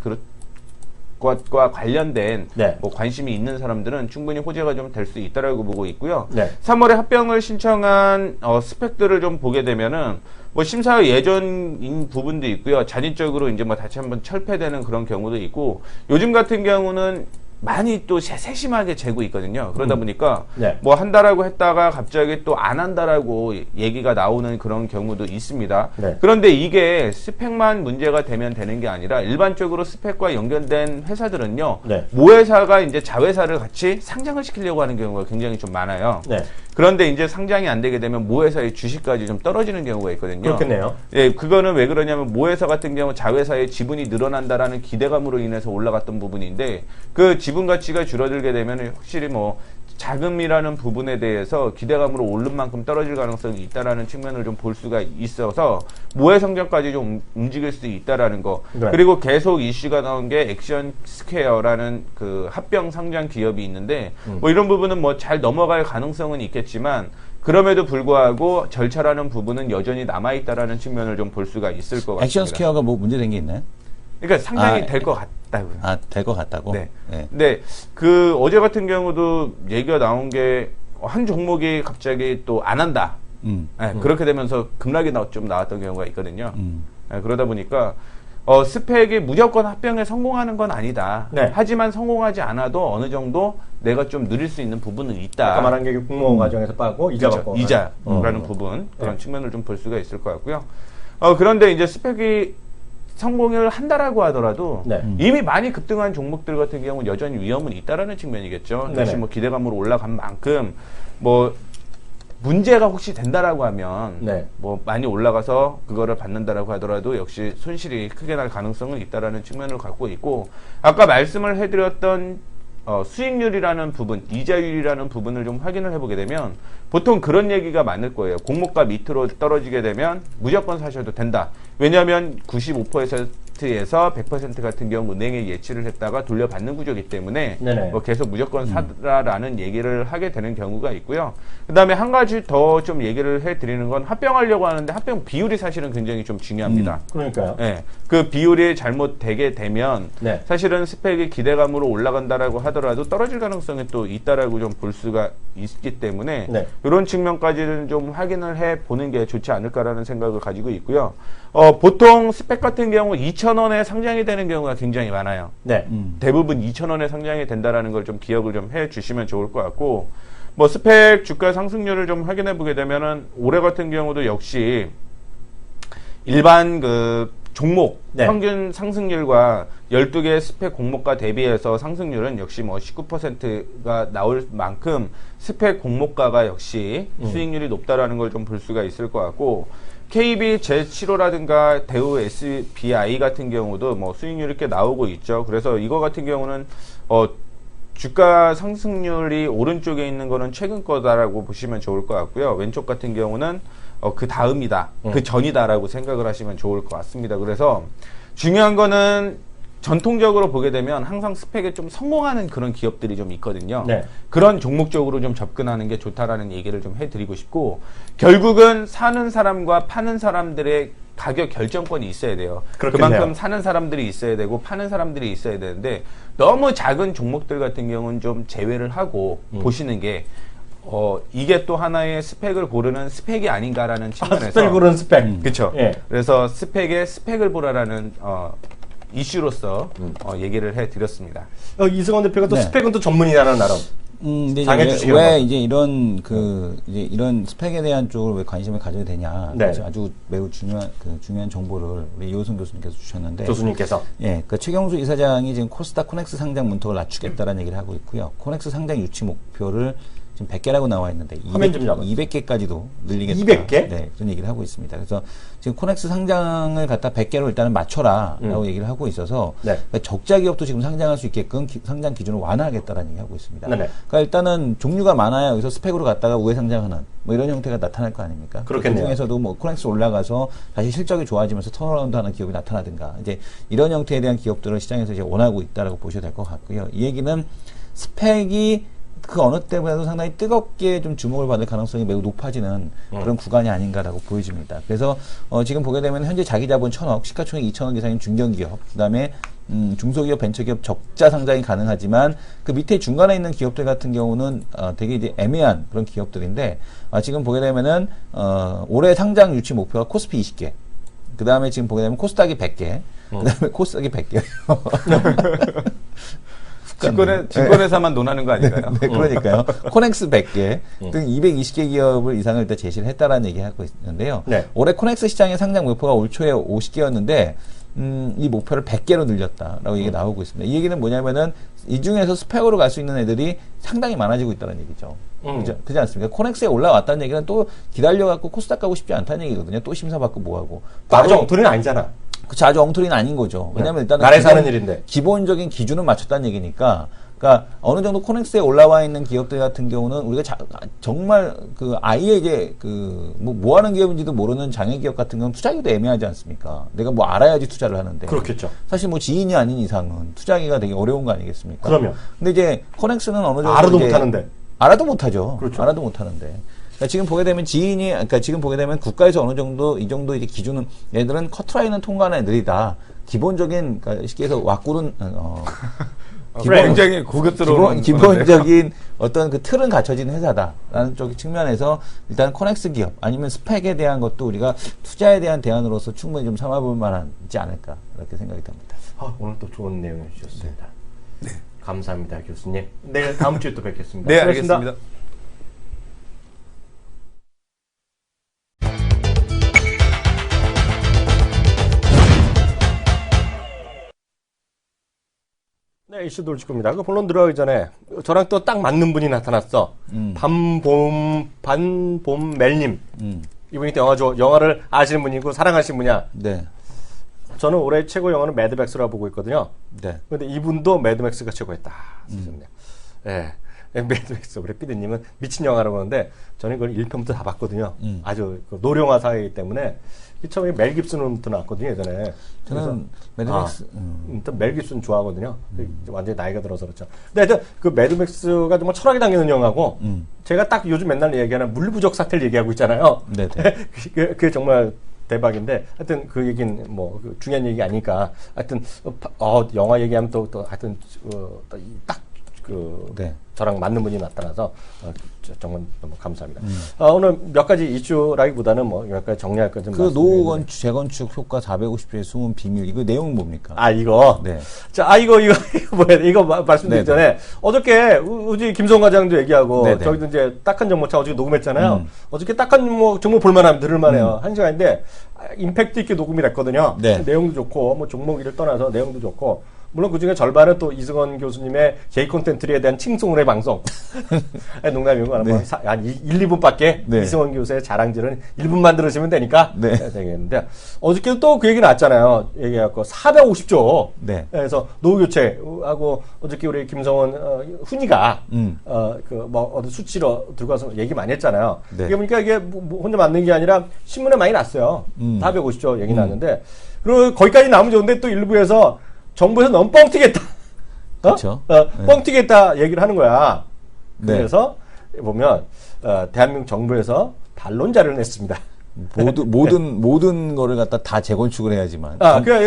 그것과 관련된 네. 뭐 관심이 있는 사람들은 충분히 호재가 좀 될 수 있다라고 보고 있고요. 네. 3월에 합병을 신청한 스펙들을 좀 보게 되면은 뭐 심사 예전인 부분도 있고요. 잔인적으로 이제 뭐 다시 한번 철폐되는 그런 경우도 있고 요즘 같은 경우는 많이 또 세심하게 재고 있거든요. 그러다 보니까 네. 뭐 한다라고 했다가 갑자기 또 안 한다라고 얘기가 나오는 그런 경우도 있습니다. 네. 그런데 이게 스펙만 문제가 되면 되는 게 아니라 일반적으로 스펙과 연결된 회사들은요. 네. 모회사가 이제 자회사를 같이 상장을 시키려고 하는 경우가 굉장히 좀 많아요. 네. 그런데 이제 상장이 안 되게 되면 모회사의 주식까지 좀 떨어지는 경우가 있거든요. 그렇겠네요. 예, 그거는 왜 그러냐면 모회사 같은 경우 자회사의 지분이 늘어난다라는 기대감으로 인해서 올라갔던 부분인데 그 지분 가치가 줄어들게 되면 확실히 뭐 자금이라는 부분에 대해서 기대감으로 오른 만큼 떨어질 가능성이 있다라는 측면을 좀 볼 수가 있어서 모해 성장까지 좀 움직일 수 있다라는 거. 네. 그리고 계속 이슈가 나온 게 액션 스퀘어라는 그 합병 상장 기업이 있는데 뭐 이런 부분은 뭐 잘 넘어갈 가능성은 있겠지만 그럼에도 불구하고 절차라는 부분은 여전히 남아있다라는 측면을 좀 볼 수가 있을 것 같습니다. 액션 스퀘어가 뭐 문제된 게 있나요? 그러니까 상장이 될 것 같다고요. 아, 될 것 같다고? 네. 네. 근데 그 어제 같은 경우도 얘기가 나온 게 한 종목이 갑자기 또 안 한다. 네, 그렇게 되면서 급락이 좀 나왔던 경우가 있거든요. 네, 그러다 보니까 스펙이 무조건 합병에 성공하는 건 아니다. 네. 하지만 성공하지 않아도 어느 정도 내가 좀 누릴 수 있는 부분은 있다. 아까 말한 게 공모원 과정에서 빠고 이자 그렇죠. 받고 이자라는 부분 그런 네. 측면을 좀 볼 수가 있을 것 같고요. 그런데 이제 스펙이 성공을 한다라고 하더라도 네. 이미 많이 급등한 종목들 같은 경우는 여전히 위험은 있다라는 측면이겠죠. 네네. 역시 뭐 기대감으로 올라간 만큼 뭐 문제가 혹시 된다라고 하면 네. 뭐 많이 올라가서 그거를 받는다라고 하더라도 역시 손실이 크게 날 가능성은 있다라는 측면을 갖고 있고 아까 말씀을 해드렸던 수익률이라는 부분, 이자율이라는 부분을 좀 확인을 해보게 되면 보통 그런 얘기가 많을 거예요. 공모가 밑으로 떨어지게 되면 무조건 사셔도 된다. 왜냐하면 95%에서 100% 같은 경우 은행에 예치를 했다가 돌려받는 구조이기 때문에 네네. 뭐 계속 무조건 사라라는 얘기를 하게 되는 경우가 있고요. 그 다음에 한 가지 더 좀 얘기를 해드리는 건 합병하려고 하는데 합병 비율이 사실은 굉장히 좀 중요합니다. 그러니까요. 네, 그 비율이 잘못되게 되면 네. 사실은 스펙이 기대감으로 올라간다라고 하더라도 떨어질 가능성이 또 있다라고 좀 볼 수가 있기 때문에 네. 이런 측면까지는 좀 확인을 해 보는 게 좋지 않을까라는 생각을 가지고 있고요. 보통 스펙 같은 경우 2,000원에 상장이 되는 경우가 굉장히 많아요. 네. 대부분 2,000원에 상장이 된다라는 걸 좀 기억을 좀 해 주시면 좋을 것 같고 뭐 스펙 주가 상승률을 좀 확인해 보게 되면은 올해 같은 경우도 역시 일반 그 종목 네. 평균 상승률과 12개 스펙 공모가 대비해서 상승률은 역시 뭐 19%가 나올 만큼 스펙 공모가가 역시 수익률이 높다라는 걸 좀 볼 수가 있을 것 같고 KB 제7호라든가 대우 SBI 같은 경우도 뭐 수익률이 꽤 나오고 있죠. 그래서 이거 같은 경우는 주가 상승률이 오른쪽에 있는 거는 최근 거다라고 보시면 좋을 것 같고요. 왼쪽 같은 경우는 그 다음이다, 그 전이다라고 생각을 하시면 좋을 것 같습니다. 그래서 중요한 거는 전통적으로 보게 되면 항상 스펙에 좀 성공하는 그런 기업들이 좀 있거든요. 네. 그런 종목 쪽으로 좀 접근하는 게 좋다라는 얘기를 좀 해드리고 싶고 결국은 사는 사람과 파는 사람들의 가격 결정권이 있어야 돼요. 그렇겠네요. 그만큼 사는 사람들이 있어야 되고 파는 사람들이 있어야 되는데 너무 작은 종목들 같은 경우는 좀 제외를 하고 보시는 게 이게 또 하나의 스펙을 고르는 스펙이 아닌가라는 측면에서 스펙 고르는 스펙. 그렇죠. 예. 그래서 스펙의 스펙을 보라라는 이슈로서 얘기를 해드렸습니다. 이승원 대표가 또 네. 스펙은 또 전문이라는 나름. 근데 당해 이제 주시는 왜 거. 이제 이런 스펙에 대한 쪽으로 왜 관심을 가져야 되냐. 네. 아주 매우 중요한 정보를 우리 이호승 교수님께서 주셨는데. 교수님께서. 예, 그 최경수 이사장이 지금 코스닥 코넥스 상장 문턱을 낮추겠다라는 얘기를 하고 있고요. 코넥스 상장 유치 목표를 지금 100개라고 나와 있는데 화면 좀 잡아주세요. 200개까지도 늘리겠다. 200개? 네, 그런 얘기를 하고 있습니다. 그래서 지금 코넥스 상장을 갖다 100개로 일단은 맞춰라라고 얘기를 하고 있어서 네. 그러니까 적자 기업도 지금 상장할 수 있게끔 상장 기준을 완화하겠다라는 얘기하고 있습니다. 네네. 그러니까 일단은 종류가 많아야 여기서 스펙으로 갔다가 우회 상장하는 뭐 이런 형태가 나타날 거 아닙니까? 그렇겠네요. 그 중에서도 뭐 코넥스 올라가서 다시 실적이 좋아지면서 턴어라운드하는 기업이 나타나든가 이제 이런 형태에 대한 기업들을 시장에서 이제 원하고 있다라고 보셔야 될 것 같고요. 이 얘기는 스펙이 그 어느 때보다도 상당히 뜨겁게 좀 주목을 받을 가능성이 매우 높아지는 그런 구간이 아닌가라고 보여집니다. 그래서 지금 보게 되면 현재 자기자본 1,000억, 시가총액 2,000억 이상인 중견기업, 그다음에 중소기업, 벤처기업 적자 상장이 가능하지만 그 밑에 중간에 있는 기업들 같은 경우는 되게 이제 애매한 그런 기업들인데 지금 보게 되면은 올해 상장 유치 목표가 코스피 20개, 그다음에 지금 보게 되면 코스닥이 100개, 그다음에 코스닥이 100개예요. 증권회사만 논하는 거 아닌가요? 네, 그러니까요. 코넥스 100개 등 220개 기업을 이상을 일단 제시를 했다라는 얘기하고 있는데요. 네. 올해 코넥스 시장의 상장 목표가 올 초에 50개였는데 이 목표를 100개로 늘렸다라고 얘기가 나오고 있습니다. 이 얘기는 뭐냐면은 이 중에서 스펙으로 갈 수 있는 애들이 상당히 많아지고 있다는 얘기죠. 그렇지 않습니까? 코넥스에 올라왔다는 얘기는 또 기다려갖고 코스닥 가고 싶지 않다는 얘기거든요. 또 심사받고 뭐하고. 아주 엉터리는 아니잖아. 그쵸, 아주 엉터리는 아닌 거죠. 왜냐면 일단은 나라에서 하는 일인데. 기본적인 기준은 맞췄다는 얘기니까. 그러니까 어느 정도 코넥스에 올라와 있는 기업들 같은 경우는 우리가 정말 그 아예 이제 그 뭐 하는 기업인지도 모르는 장애 기업 같은 경우는 투자하기도 애매하지 않습니까? 내가 뭐 알아야지 투자를 하는데. 그렇겠죠. 사실 뭐 지인이 아닌 이상은 투자하기가 되게 어려운 거 아니겠습니까? 그럼요. 근데 이제 코넥스는 어느 정도 알아도 못하는데. 알아도 못하죠. 그렇죠. 알아도 못하는데. 그러니까 지금 보게 되면 그러니까 지금 보게 되면 국가에서 어느 정도 이 정도 이제 기준은 얘들은 커트라인은 통과하는 애들이다. 기본적인 그러니까 쉽게 해서 왁구는 굉장히 고급스러운 기본적인 어떤 그 틀은 갖춰진 회사다라는 쪽 측면에서 일단 코넥스 기업 아니면 스펙에 대한 것도 우리가 투자에 대한 대안으로서 충분히 좀 삼아볼 만하지 않을까 이렇게 생각이 듭니다. 오늘 또 좋은 내용을 주셨습니다. 네. 감사합니다, 교수님. 내일 다음 주에 또 뵙겠습니다. 네, 수고하셨습니다. 알겠습니다. 네, 이슈 돌직구입니다. 그 본론 들어가기 전에 저랑 또 딱 맞는 분이 나타났어. 반봄 멜님. 이분이 또 영화를 아시는 분이고 사랑하시는 분이야. 네. 저는 올해 최고 영화는 매드맥스라고 보고 있거든요. 네. 근데 이분도 매드맥스가 최고였다. 쓰셨네요. 네. 매드맥스 우리 피디님은 미친 영화라고 하는데 저는 그걸 1편부터 다 봤거든요. 아주 그 노령화 사회이기 때문에 처음에 멜 깁슨부터 나왔거든요, 예전에. 저는 매드맥스 일단 멜 깁슨 좋아하거든요. 완전히 나이가 들어서 그렇죠. 근데 하여튼 그 매드맥스가 정말 철학이 담기는 영화고 제가 딱 요즘 맨날 얘기하는 물리부족 사태를 얘기하고 있잖아요. 네. 그게 정말 대박인데 하여튼 그 얘기는 뭐 중요한 얘기 아니까 하여튼 영화 얘기하면 또 하여튼 딱 네. 저랑 맞는 분이 나타나서 정말 너무 감사합니다. 오늘 몇 가지 이슈라기보다는 뭐 몇 가지 정리할 것 좀 그 노후 재건축 효과 450조의 숨은 비밀 이거 내용 뭡니까? 이거. 네. 자, 이거 뭐야? 이거 말씀드리기 전에 어저께 우지 김성호 과장도 얘기하고 네네. 저희도 이제 딱한 정보차 어저께 녹음했잖아요. 어저께 딱한 정보 볼만하면 들을만해요. 한 시간인데 임팩트 있게 녹음이 됐거든요. 네. 내용도 좋고 뭐 종목이를 떠나서 내용도 좋고. 물론 그 중에 절반은 또 이승원 교수님의 J 콘텐츠에 대한 칭송을 해 방송. 농담이고, 네. 한 1, 2분밖에 네. 이승원 교수의 자랑질은 1분만 들으시면 되니까. 네. 되겠는데. 어저께 또 그 얘기 나왔잖아요. 얘기해갖고 450조. 네. 그래서 노후교체하고 어저께 우리 김성원 훈이가, 어디 수치로 들고 와서 얘기 많이 했잖아요. 네. 이게 보니까 이게 뭐 혼자 맞는 게 아니라 신문에 많이 났어요. 450조 얘기 나왔는데. 그리고 거기까지 나오면 좋은데 또 일부에서 정부에서 너무 뻥튀겠다. 그렇죠. 뻥튀겠다 얘기를 하는 거야. 네. 그래서 보면 대한민국 정부에서 반론자를 냈습니다. 모든 거를 갖다 다 재건축을 해야지만.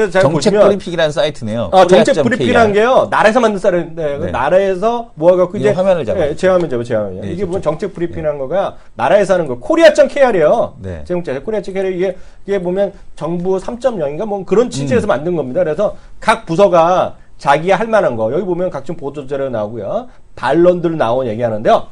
정책 브리핑이라는 사이트네요. 정책 브리핑이라는 게요. 나라에서 만든 사이트인데 네. 나라에서 모아갖고 이제 화면을 잡아. 제 화면 잡아. 네, 이게 보면 정책 브리핑이라는 거가 나라에서 하는 거. 코리아.kr이에요. 네. 제목자 코리아.kr 이게 보면 정부 3.0인가 뭐 그런 취지에서 만든 겁니다. 그래서 각 부서가 자기 할 만한 거 여기 보면 각종 보도자료 나오고요. 반론들 나온 얘기하는데요.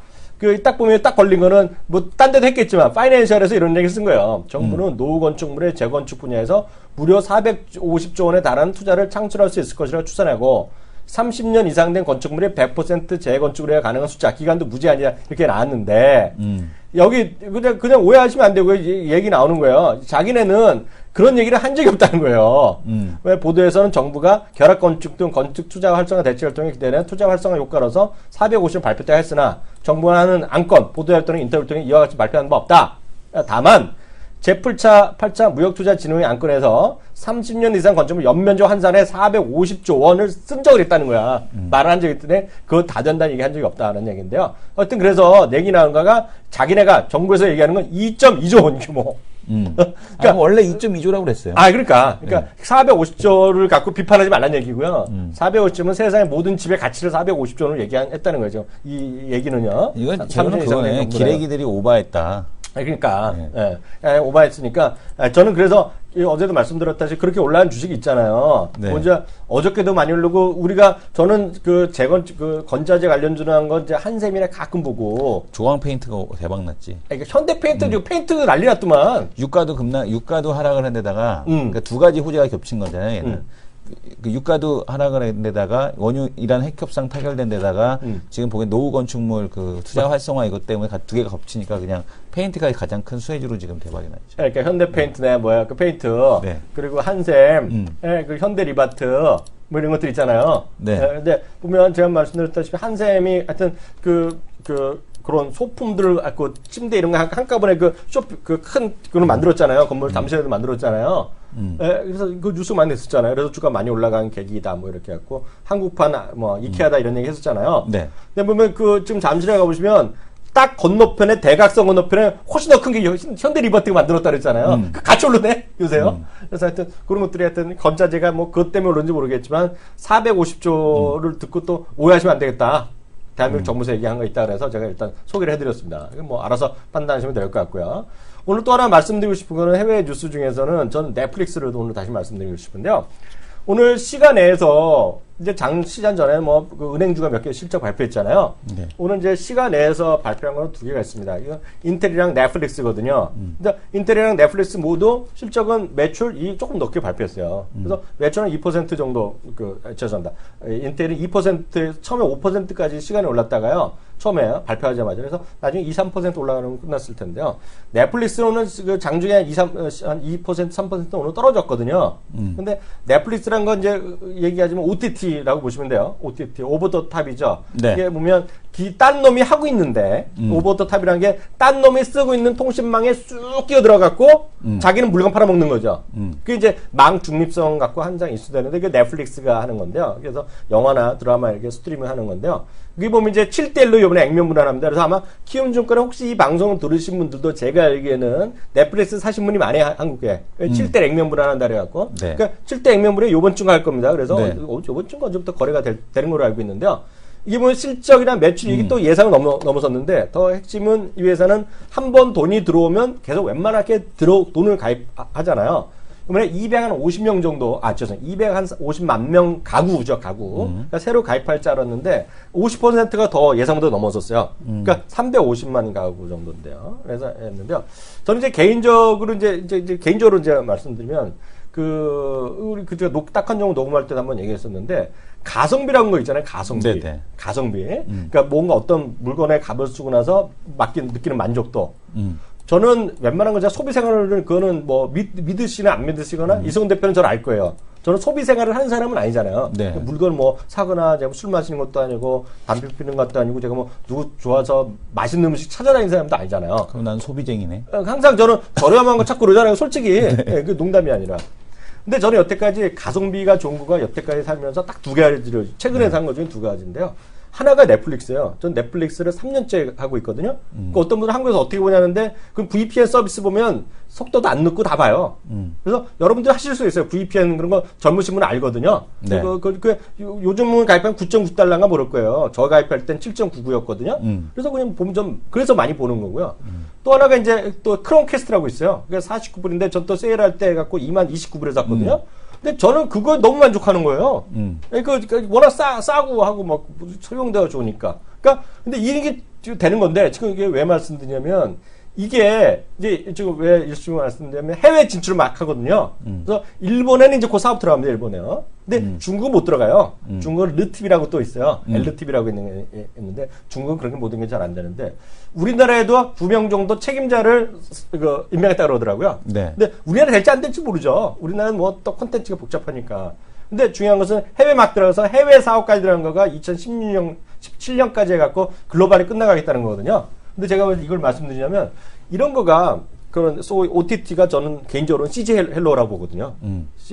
딱 보면 딱 걸린 거는 뭐 딴 데도 했겠지만 파이낸셜에서 이런 얘기 쓴 거예요. 정부는 노후 건축물의 재건축 분야에서 무려 450조 원에 달하는 투자를 창출할 수 있을 것이라고 추산하고 30년 이상 된 건축물의 100% 재건축을 해야 가능한 숫자 기간도 무제한이다 이렇게 나왔는데 여기 그냥 오해하시면 안 되고 얘기 나오는 거예요. 자기네는 그런 얘기를 한 적이 없다는 거예요. 왜 보도에서는 정부가 결합 건축 등 건축 투자 활성화 대체 활동에 기대되는 투자 활성화 효과로서 450을 발표했다 했으나 정부가 하는 안건, 보도 활동의 인터뷰를 통해 이와 같이 발표하는 바 없다. 다만 제8차 무역투자진흥회 안건에서 30년 이상 건축물 연면적 환산에 450조 원을 쓴 적이 있다는 거야. 말을 한 적이 있더니 그거 다 된다는 얘기 한 적이 없다는 얘기인데요. 하여튼 그래서 내기 나온 거가 자기네가 정부에서 얘기하는 건 2.2조 원 규모. 그러니까 원래 2.2조라고 그랬어요. 그러니까 450조를 갖고 비판하지 말라는 얘기고요. 450조는 세상의 모든 집의 가치를 450조 원을 얘기했다는 거죠. 이 얘기는요. 이건 저는 그거네. 기레기들이 오바했다. 그러니까 오버했으니까 저는 그래서 어제도 말씀드렸다시피 그렇게 올라간 주식이 있잖아요. 네. 먼저 어저께도 많이 오르고 저는 그 건자재 관련주는 건 이제 한샘이나 가끔 보고 조광 페인트가 대박 났지. 그러니까 현대 페인트 페인트 난리 났더만. 유가도 하락을 한 데다가 그러니까 두 가지 호재가 겹친 거잖아요. 얘는. 그 유가도 하락을 한 데다가 원유 이란 핵 협상 타결된 데다가 지금 보기엔 노후 건축물 그 투자 활성화 이것 때문에 두 개가 겹치니까 그냥 페인트가 가장 큰 수혜주로 지금 대박이 났죠. 그러니까 현대 페인트네 그 페인트 네. 그리고 한샘 그 현대 리바트 뭐 이런 것들 있잖아요. 네. 근데 보면 제가 말씀드렸다시피 한샘이 하여튼 그런 소품들을 갖고 침대 이런 거 한꺼번에 큰 그걸 만들었잖아요. 건물 잠실에도 만들었잖아요. 그래서 그 뉴스 많이 냈었잖아요. 그래서 주가 많이 올라간 계기다 뭐 이렇게 갖고 한국판 뭐 이케아다 이런 얘기 했었잖아요. 네. 근데 보면 지금 잠실에 가보시면 딱 건너편에 대각선 건너편에 훨씬 더 큰 게 현대 리버트가 만들었다 그랬잖아요. 같이 오르네 요새요. 그래서 하여튼 그런 것들이 하여튼 건자재가 뭐 그것 때문에 오른지 모르겠지만 450조를 듣고 또 오해하시면 안 되겠다. 대한민국 정부에서 얘기한 거 있다 그래서 제가 일단 소개를 해드렸습니다. 뭐 알아서 판단하시면 될 것 같고요. 오늘 또 하나 말씀드리고 싶은 거는 해외 뉴스 중에서는 저는 넷플릭스를 오늘 다시 말씀드리고 싶은데요. 오늘 시간 내에서 이제 시간 전에 그 은행주가 몇 개 실적 발표했잖아요. 네. 오늘 이제 시간 내에서 발표한 거는 두 개가 있습니다. 이거 인텔이랑 넷플릭스거든요. 근데 인텔이랑 넷플릭스 모두 실적은 매출이 조금 높게 발표했어요. 그래서 매출은 2% 정도 죄송합니다. 인텔이 2% 처음에 5%까지 시간이 올랐다가요. 처음에 발표하자마자 그래서 나중에 2-3% 올라가는 끝났을 텐데요. 넷플릭스는 그 장중에 한 2%, 3% 오늘 떨어졌거든요. 근데 넷플릭스란 건 이제 얘기하자면 OTT라고 보시면 돼요. OTT, 오버 더 탑이죠. 네. 이게 보면 딴 놈이 하고 있는데 오버 더 탑이라는 게 딴 놈이 쓰고 있는 통신망에 쑥 끼어 들어갔고 자기는 물건 팔아먹는 거죠. 그게 이제 망 중립성 갖고 한 장 이슈되는데 그게 넷플릭스가 하는 건데요. 그래서 영화나 드라마 이렇게 스트리밍 하는 건데요. 여기 보면 이제 7대1로 이번에 액면분할합니다. 그래서 아마 키움증권에 혹시 이 방송을 들으신 분들도 제가 알기에는 넷플릭스 사신 분이 많아요, 한국에. 7대 액면분할한다 그래갖고. 네. 그러니까 7대 액면분할이 요번 주가 할 겁니다. 그래서 네. 요번 주가 언제부터 거래가 되는 걸로 알고 있는데요. 이게 뭐 실적이나 매출이 또 예상을 넘어섰는데 더 핵심은 이 회사는 한 번 돈이 들어오면 계속 웬만하게 돈을 가입하잖아요. 이번에 250명 정도, 250만 명 가구죠, 가구. 그러니까 새로 가입할 줄 알았는데 50%가 더 예상보다 넘어섰어요. 그러니까 350만 가구 정도인데요. 그래서 했는데요. 저는 이제 개인적으로 이제 말씀드리면 우리 딱한 정도 녹음할 때 한번 얘기했었는데 가성비라는 거 있잖아요. 가성비. 네네. 가성비. 그러니까 뭔가 어떤 물건에 값을 쓰고 나서 느끼는 만족도. 저는 웬만한 건 제가 소비 생활을 그거는 뭐 믿으시나 안 믿으시거나 이성훈 대표는 저를 알 거예요. 저는 소비 생활을 하는 사람은 아니잖아요. 네. 물건 뭐 사거나 제가 술 마시는 것도 아니고 담배 피는 것도 아니고 제가 뭐 누구 좋아서 맛있는 음식 찾아다니는 사람도 아니잖아요. 그럼 난 소비쟁이네. 항상 저는 저렴한 거 찾고 그러잖아요. 솔직히. 네, 그 농담이 아니라. 근데 저는 여태까지 가성비가 좋은 거가 여태까지 살면서 딱 두 가지를 최근에 산 것 중에 두 가지인데요. 하나가 넷플릭스예요. 전 넷플릭스를 3년째 하고 있거든요. 어떤 분들은 한국에서 어떻게 보냐는데 그 VPN 서비스 보면 속도도 안 늦고 다 봐요. 그래서 여러분들 하실 수 있어요. VPN 그런 거 젊으신 분은 알거든요. 네. 요즘은 가입하면 9.9달러인가 모를 거예요. 저 가입할 땐 7.99였거든요. 그래서 그냥 보면 그래서 많이 보는 거고요. 또 하나가 이제 또 크롬캐스트라고 있어요. 그게 49불인데 전 또 세일할 때 갖고 29불에 샀거든요. 근데 저는 그거 너무 만족하는 거예요. 그러니까 워낙 싸고 하고 막 소용도가 좋으니까. 그러니까 근데 이게 되는 건데 지금 이게 왜 말씀드리냐면 이게 이제 지금 왜 일시적으로 말씀드리냐면 해외 진출을 막 하거든요. 그래서 일본에는 이제 그 사업 들어갑니다. 일본에요. 근데 중국은 못 들어가요. 중국은 르TV라고 또 있어요. LTV라고 있는데 중국은 그런 게 모든 게 잘 안 되는데 우리나라에도 2명 정도 책임자를 임명했다 그러더라고요. 네. 근데 우리나라 될지 안 될지 모르죠. 우리나라는 뭐 또 콘텐츠가 복잡하니까. 근데 중요한 것은 해외 막 들어가서 해외 사업까지 들어간 거가 2017년까지 해갖고 글로벌이 끝나가겠다는 거거든요. 근데 제가 왜 이걸 말씀드리냐면 이런 거가 그런 소위 OTT가 저는 개인적으로는 CJ 헬로라고 보거든요.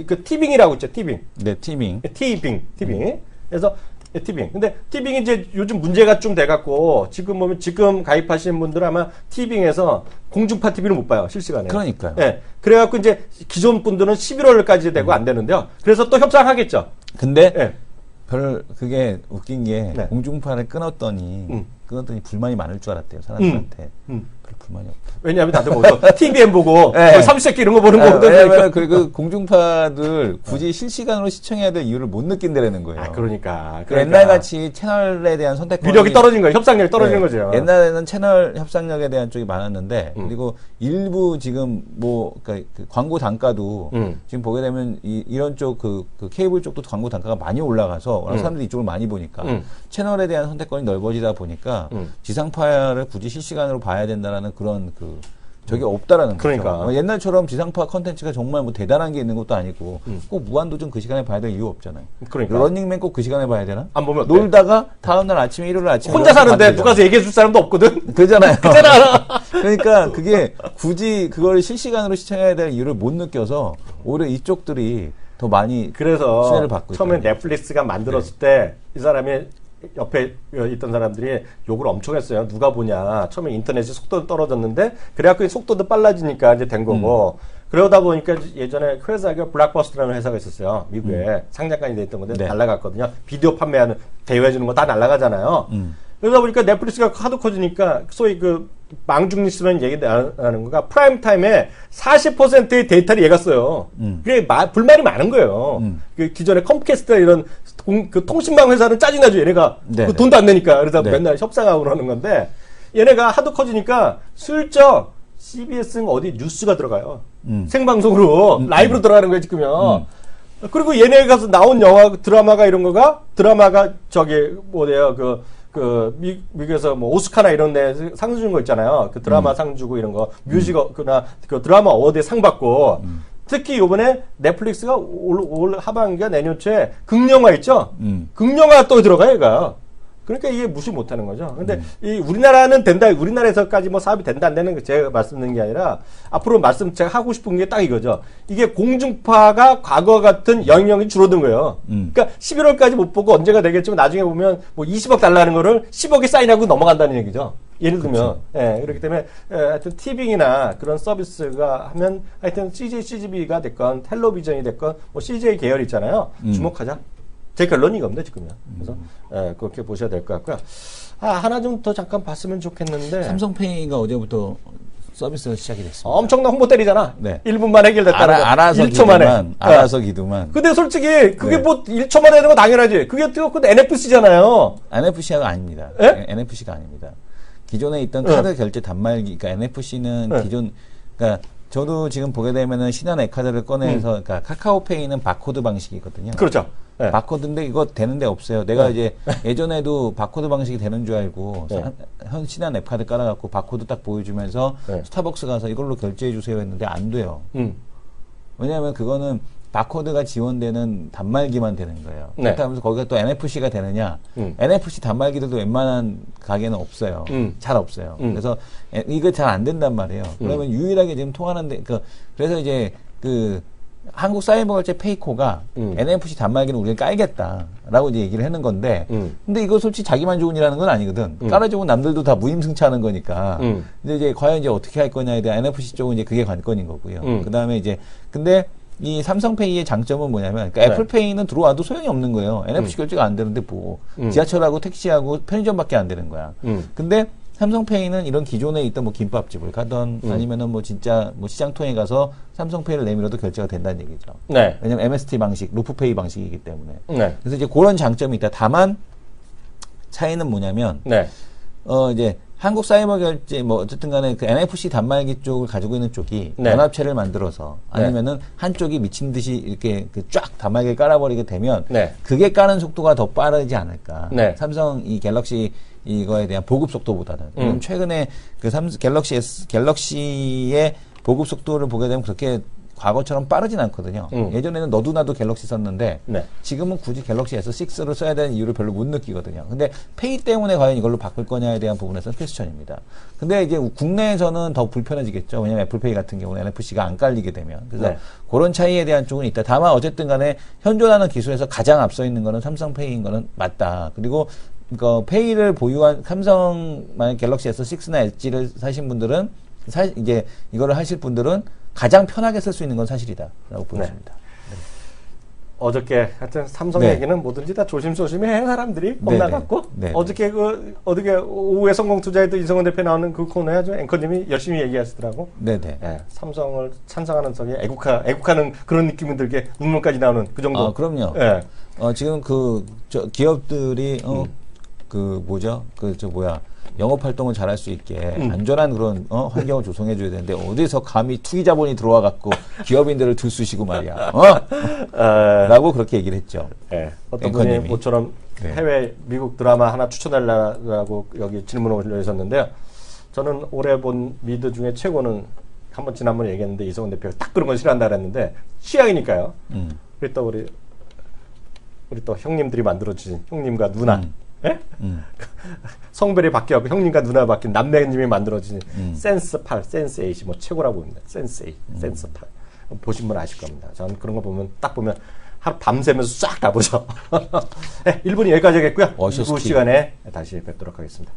그 티빙이라고 있죠, 티빙. 네, 티빙. 티빙. 그래서 티빙. 근데 티빙이 이제 요즘 문제가 좀 돼갖고 지금 가입하시는 분들은 아마 티빙에서 공중파 TV를 못 봐요, 실시간에. 그러니까요. 네. 그래갖고 이제 기존 분들은 11월까지 되고 안 되는데요. 그래서 또 협상하겠죠. 근데 네. 그게 웃긴 게 네. 공중파를 끊었더니 끊었더니 불만이 많을 줄 알았대요. 사람들한테. 별 불만이 없다. 왜냐하면 다들 뭐 TVN 보고 네. 삼시세끼 이런 거 보는 거거든. 왜냐면 그 공중파들 굳이 실시간으로 시청해야 될 이유를 못 느낀다라는 거예요. 아, 그러니까. 옛날같이 채널에 대한 선택권이 위력이 떨어진 거예요. 협상력이 떨어지는 거죠. 옛날에는 채널 협상력에 대한 쪽이 많았는데 그리고 일부 지금 뭐 그러니까 그 광고 단가도 지금 보게 되면 이런 쪽 그 케이블 쪽도 광고 단가가 많이 올라가서 워낙 사람들이 이쪽을 많이 보니까 채널에 대한 선택권이 넓어지다 보니까 지상파를 굳이 실시간으로 봐야 된다라는 그런 저게 없다라는 거죠. 그러니까. 옛날처럼 지상파 컨텐츠가 정말 뭐 대단한 게 있는 것도 아니고 꼭 무한도전 그 시간에 봐야 될 이유 없잖아요. 그러니까. 런닝맨 꼭 그 시간에 봐야 되나? 안 보면 어때? 놀다가 다음날 아침에 일요일 아침에 혼자 사는데 누가 가서 얘기해 줄 사람도 없거든. 그잖아요. 그잖아. 그러니까 그게 굳이 그걸 실시간으로 시청해야 될 이유를 못 느껴서 오히려 이쪽들이 더 많이 그래서 시대를 받고 처음에 있잖아요. 넷플릭스가 만들었을 때 이 사람이 옆에 있던 사람들이 욕을 엄청 했어요. 누가 보냐. 처음에 인터넷이 속도도 떨어졌는데 그래갖고 속도도 빨라지니까 이제 된 거고 그러다 보니까 예전에 회사가 블락버스터라는 회사가 있었어요. 미국에 상장까지 돼 있던 건데 날라갔거든요. 비디오 판매하는 대여해주는 거 다 날라가잖아요. 그러다 보니까 넷플릭스가 하도 커지니까 소위 그 망중리스라는 얘기 나는 거가 프라임 타임에 40%의 데이터를 얘가 써요. 그게 불만이 많은 거예요. 그 기존에 컴캐스트 이런 그 통신망 회사는 짜증나죠. 얘네가 그 돈도 안 내니까. 그래서 맨날 협상하고 그러는 건데 얘네가 하도 커지니까 슬쩍 CBS는 어디 뉴스가 들어가요. 생방송으로 라이브로 들어가는 거예요 지금요. 그리고 얘네 가서 나온 영화 드라마가 이런 거가 드라마가 저기 뭐래요 미국에서 뭐 오스카나 이런 데 상 주는 거 있잖아요. 그 드라마 상 주고 이런 거 뮤지컬이나 그 드라마 어워드에 상 받고 특히 이번에 넷플릭스가 올 하반기가 내년 초에 극영화 있죠. 극영화 또 들어가요, 얘가. 그러니까 이게 무시 못하는 거죠. 근데 이 우리나라는 된다, 우리나라에서까지 뭐 사업이 된다 안 되는 거 제가 말씀드리는 게 아니라 앞으로 제가 하고 싶은 게 딱 이거죠. 이게 공중파가 과거 같은 영향력이 줄어든 거예요. 그러니까 11월까지 못 보고 언제가 되겠지만 나중에 보면 뭐 20억 달라는 거를 10억에 사인하고 넘어간다는 얘기죠. 예를 들면, 예, 그렇기 때문에, 하여튼, 티빙이나 그런 서비스가 하면, 하여튼, CGV가 됐건, 텔레비전이 됐건, 뭐, CJ 계열 있잖아요. 주목하자. 제 결론이 이겁니다, 지금요. 그래서, 예, 그렇게 보셔야 될 것 같고요. 하나 좀 더 잠깐 봤으면 좋겠는데. 삼성페이가 어제부터 서비스가 시작이 됐습니다. 엄청난 홍보 때리잖아. 네. 1분만 해결됐다는 거. 알아서 1초 만에. 알아서 기도만. 근데 솔직히, 그게 뭐, 1초 만에 되는 거 당연하지. 그게 또, NFC잖아요. NFC가 아닙니다. 예? NFC가 아닙니다. 기존에 있던 카드 결제 단말기, 그러니까 NFC는 기존, 그러니까 저도 지금 보게 되면은 신한 앱카드를 꺼내서, 그러니까 카카오페이는 바코드 방식이거든요. 그렇죠. 네. 바코드인데 이거 되는데 없어요. 내가 이제 예전에도 바코드 방식이 되는 줄 알고 신한 앱카드 깔아갖고 바코드 딱 보여주면서 스타벅스 가서 이걸로 결제해 주세요 했는데 안 돼요. 왜냐하면 그거는 바코드가 지원되는 단말기만 되는 거예요. 그렇다면서 거기가 또 NFC가 되느냐? NFC 단말기들도 웬만한 가게는 없어요. 잘 없어요. 그래서 이거 잘 안 된단 말이에요. 그러면 유일하게 지금 통하는데, 그래서 이제 한국 사이버결제 페이코가 NFC 단말기는 우리가 깔겠다라고 이제 얘기를 하는 건데, 근데 이거 솔직히 자기만 좋은 일하는 건 아니거든. 깔아주고 남들도 다 무임승차하는 거니까. 근데 이제 과연 이제 어떻게 할 거냐에 대한 NFC 쪽은 이제 그게 관건인 거고요. 그 다음에 이제, 근데 이 삼성페이의 장점은 뭐냐면, 그러니까 애플페이는 들어와도 소용이 없는 거예요. NFC 결제가 안 되는데 뭐, 지하철하고 택시하고 편의점밖에 안 되는 거야. 근데 삼성페이는 이런 기존에 있던 뭐 김밥집을 가던 아니면은 뭐 진짜 뭐 시장통에 가서 삼성페이를 내밀어도 결제가 된다는 얘기죠. 네. 왜냐면 MST 방식, 루프페이 방식이기 때문에. 네. 그래서 이제 그런 장점이 있다. 다만 차이는 뭐냐면, 이제 한국 사이버 결제 뭐 어쨌든 간에 그 NFC 단말기 쪽을 가지고 있는 쪽이 연합체를 만들어서 아니면은 한쪽이 미친 듯이 이렇게 쫙 단말기를 깔아버리게 되면 그게 까는 속도가 더 빠르지 않을까. 삼성 이 갤럭시 이거에 대한 보급 속도보다는 최근에 그 갤럭시의 보급 속도를 보게 되면 그렇게 과거처럼 빠르진 않거든요. 예전에는 너도 나도 갤럭시 썼는데 지금은 굳이 갤럭시 S6를 써야 되는 이유를 별로 못 느끼거든요. 근데 페이 때문에 과연 이걸로 바꿀 거냐에 대한 부분에서는 퀘스천입니다. 근데 이제 국내에서는 더 불편해지겠죠. 왜냐면 애플페이 같은 경우는 NFC가 안 깔리게 되면. 그래서 그런 차이에 대한 쪽은 있다. 다만 어쨌든 간에 현존하는 기술에서 가장 앞서 있는 거는 삼성페이인 거는 맞다. 그리고 그 페이를 보유한 삼성 만약 갤럭시 S6나 엣지를 사신 분들은 이제 이거를 하실 분들은 가장 편하게 쓸 수 있는 건 사실이다라고 보여집니다. 네. 네. 어저께 하여튼 삼성 네. 얘기는 뭐든지 다 조심조심히 해 사람들이 겁나갖고 네. 어저께 어떻게 오후에 성공투자에도 이성원 대표 나오는 그 코너에 아주 앵커님이 열심히 얘기하시더라고. 네네. 예, 삼성을 찬성하는 성에 애국하는 그런 느낌이 들게 눈물까지 나오는 그 정도. 아, 그럼요. 예. 지금 기업들이 영업 활동을 잘할 수 있게 안전한 그런 환경을 조성해 줘야 되는데 어디서 감히 투기 자본이 들어와 갖고 기업인들을 들쑤시고 말이야. 라고 그렇게 얘기를 했죠. 예. 어떤 앵커님이. 분이 모처럼 네. 해외 미국 드라마 하나 추천해달라고 여기 질문을 올려주셨는데요. 저는 올해 본 미드 중에 최고는 한번 지난번에 얘기했는데 이성훈 대표가 딱 그런 건 싫어한다 그랬는데 취향이니까요. 우리 또 형님들이 만들어주신 형님과 누나. 예? 성별이 바뀌어갖고 형님과 누나 바뀐 남매님이 만들어주신 센스8, 센스8이 뭐 최고라고 봅니다. 센스8, 센스8. 보신 분 아실 겁니다. 저는 그런 거 보면 딱 보면 하루 밤새면서 싹 다 보죠. 네, 1분이 여기까지 하겠고요. 2부 시간에 다시 뵙도록 하겠습니다.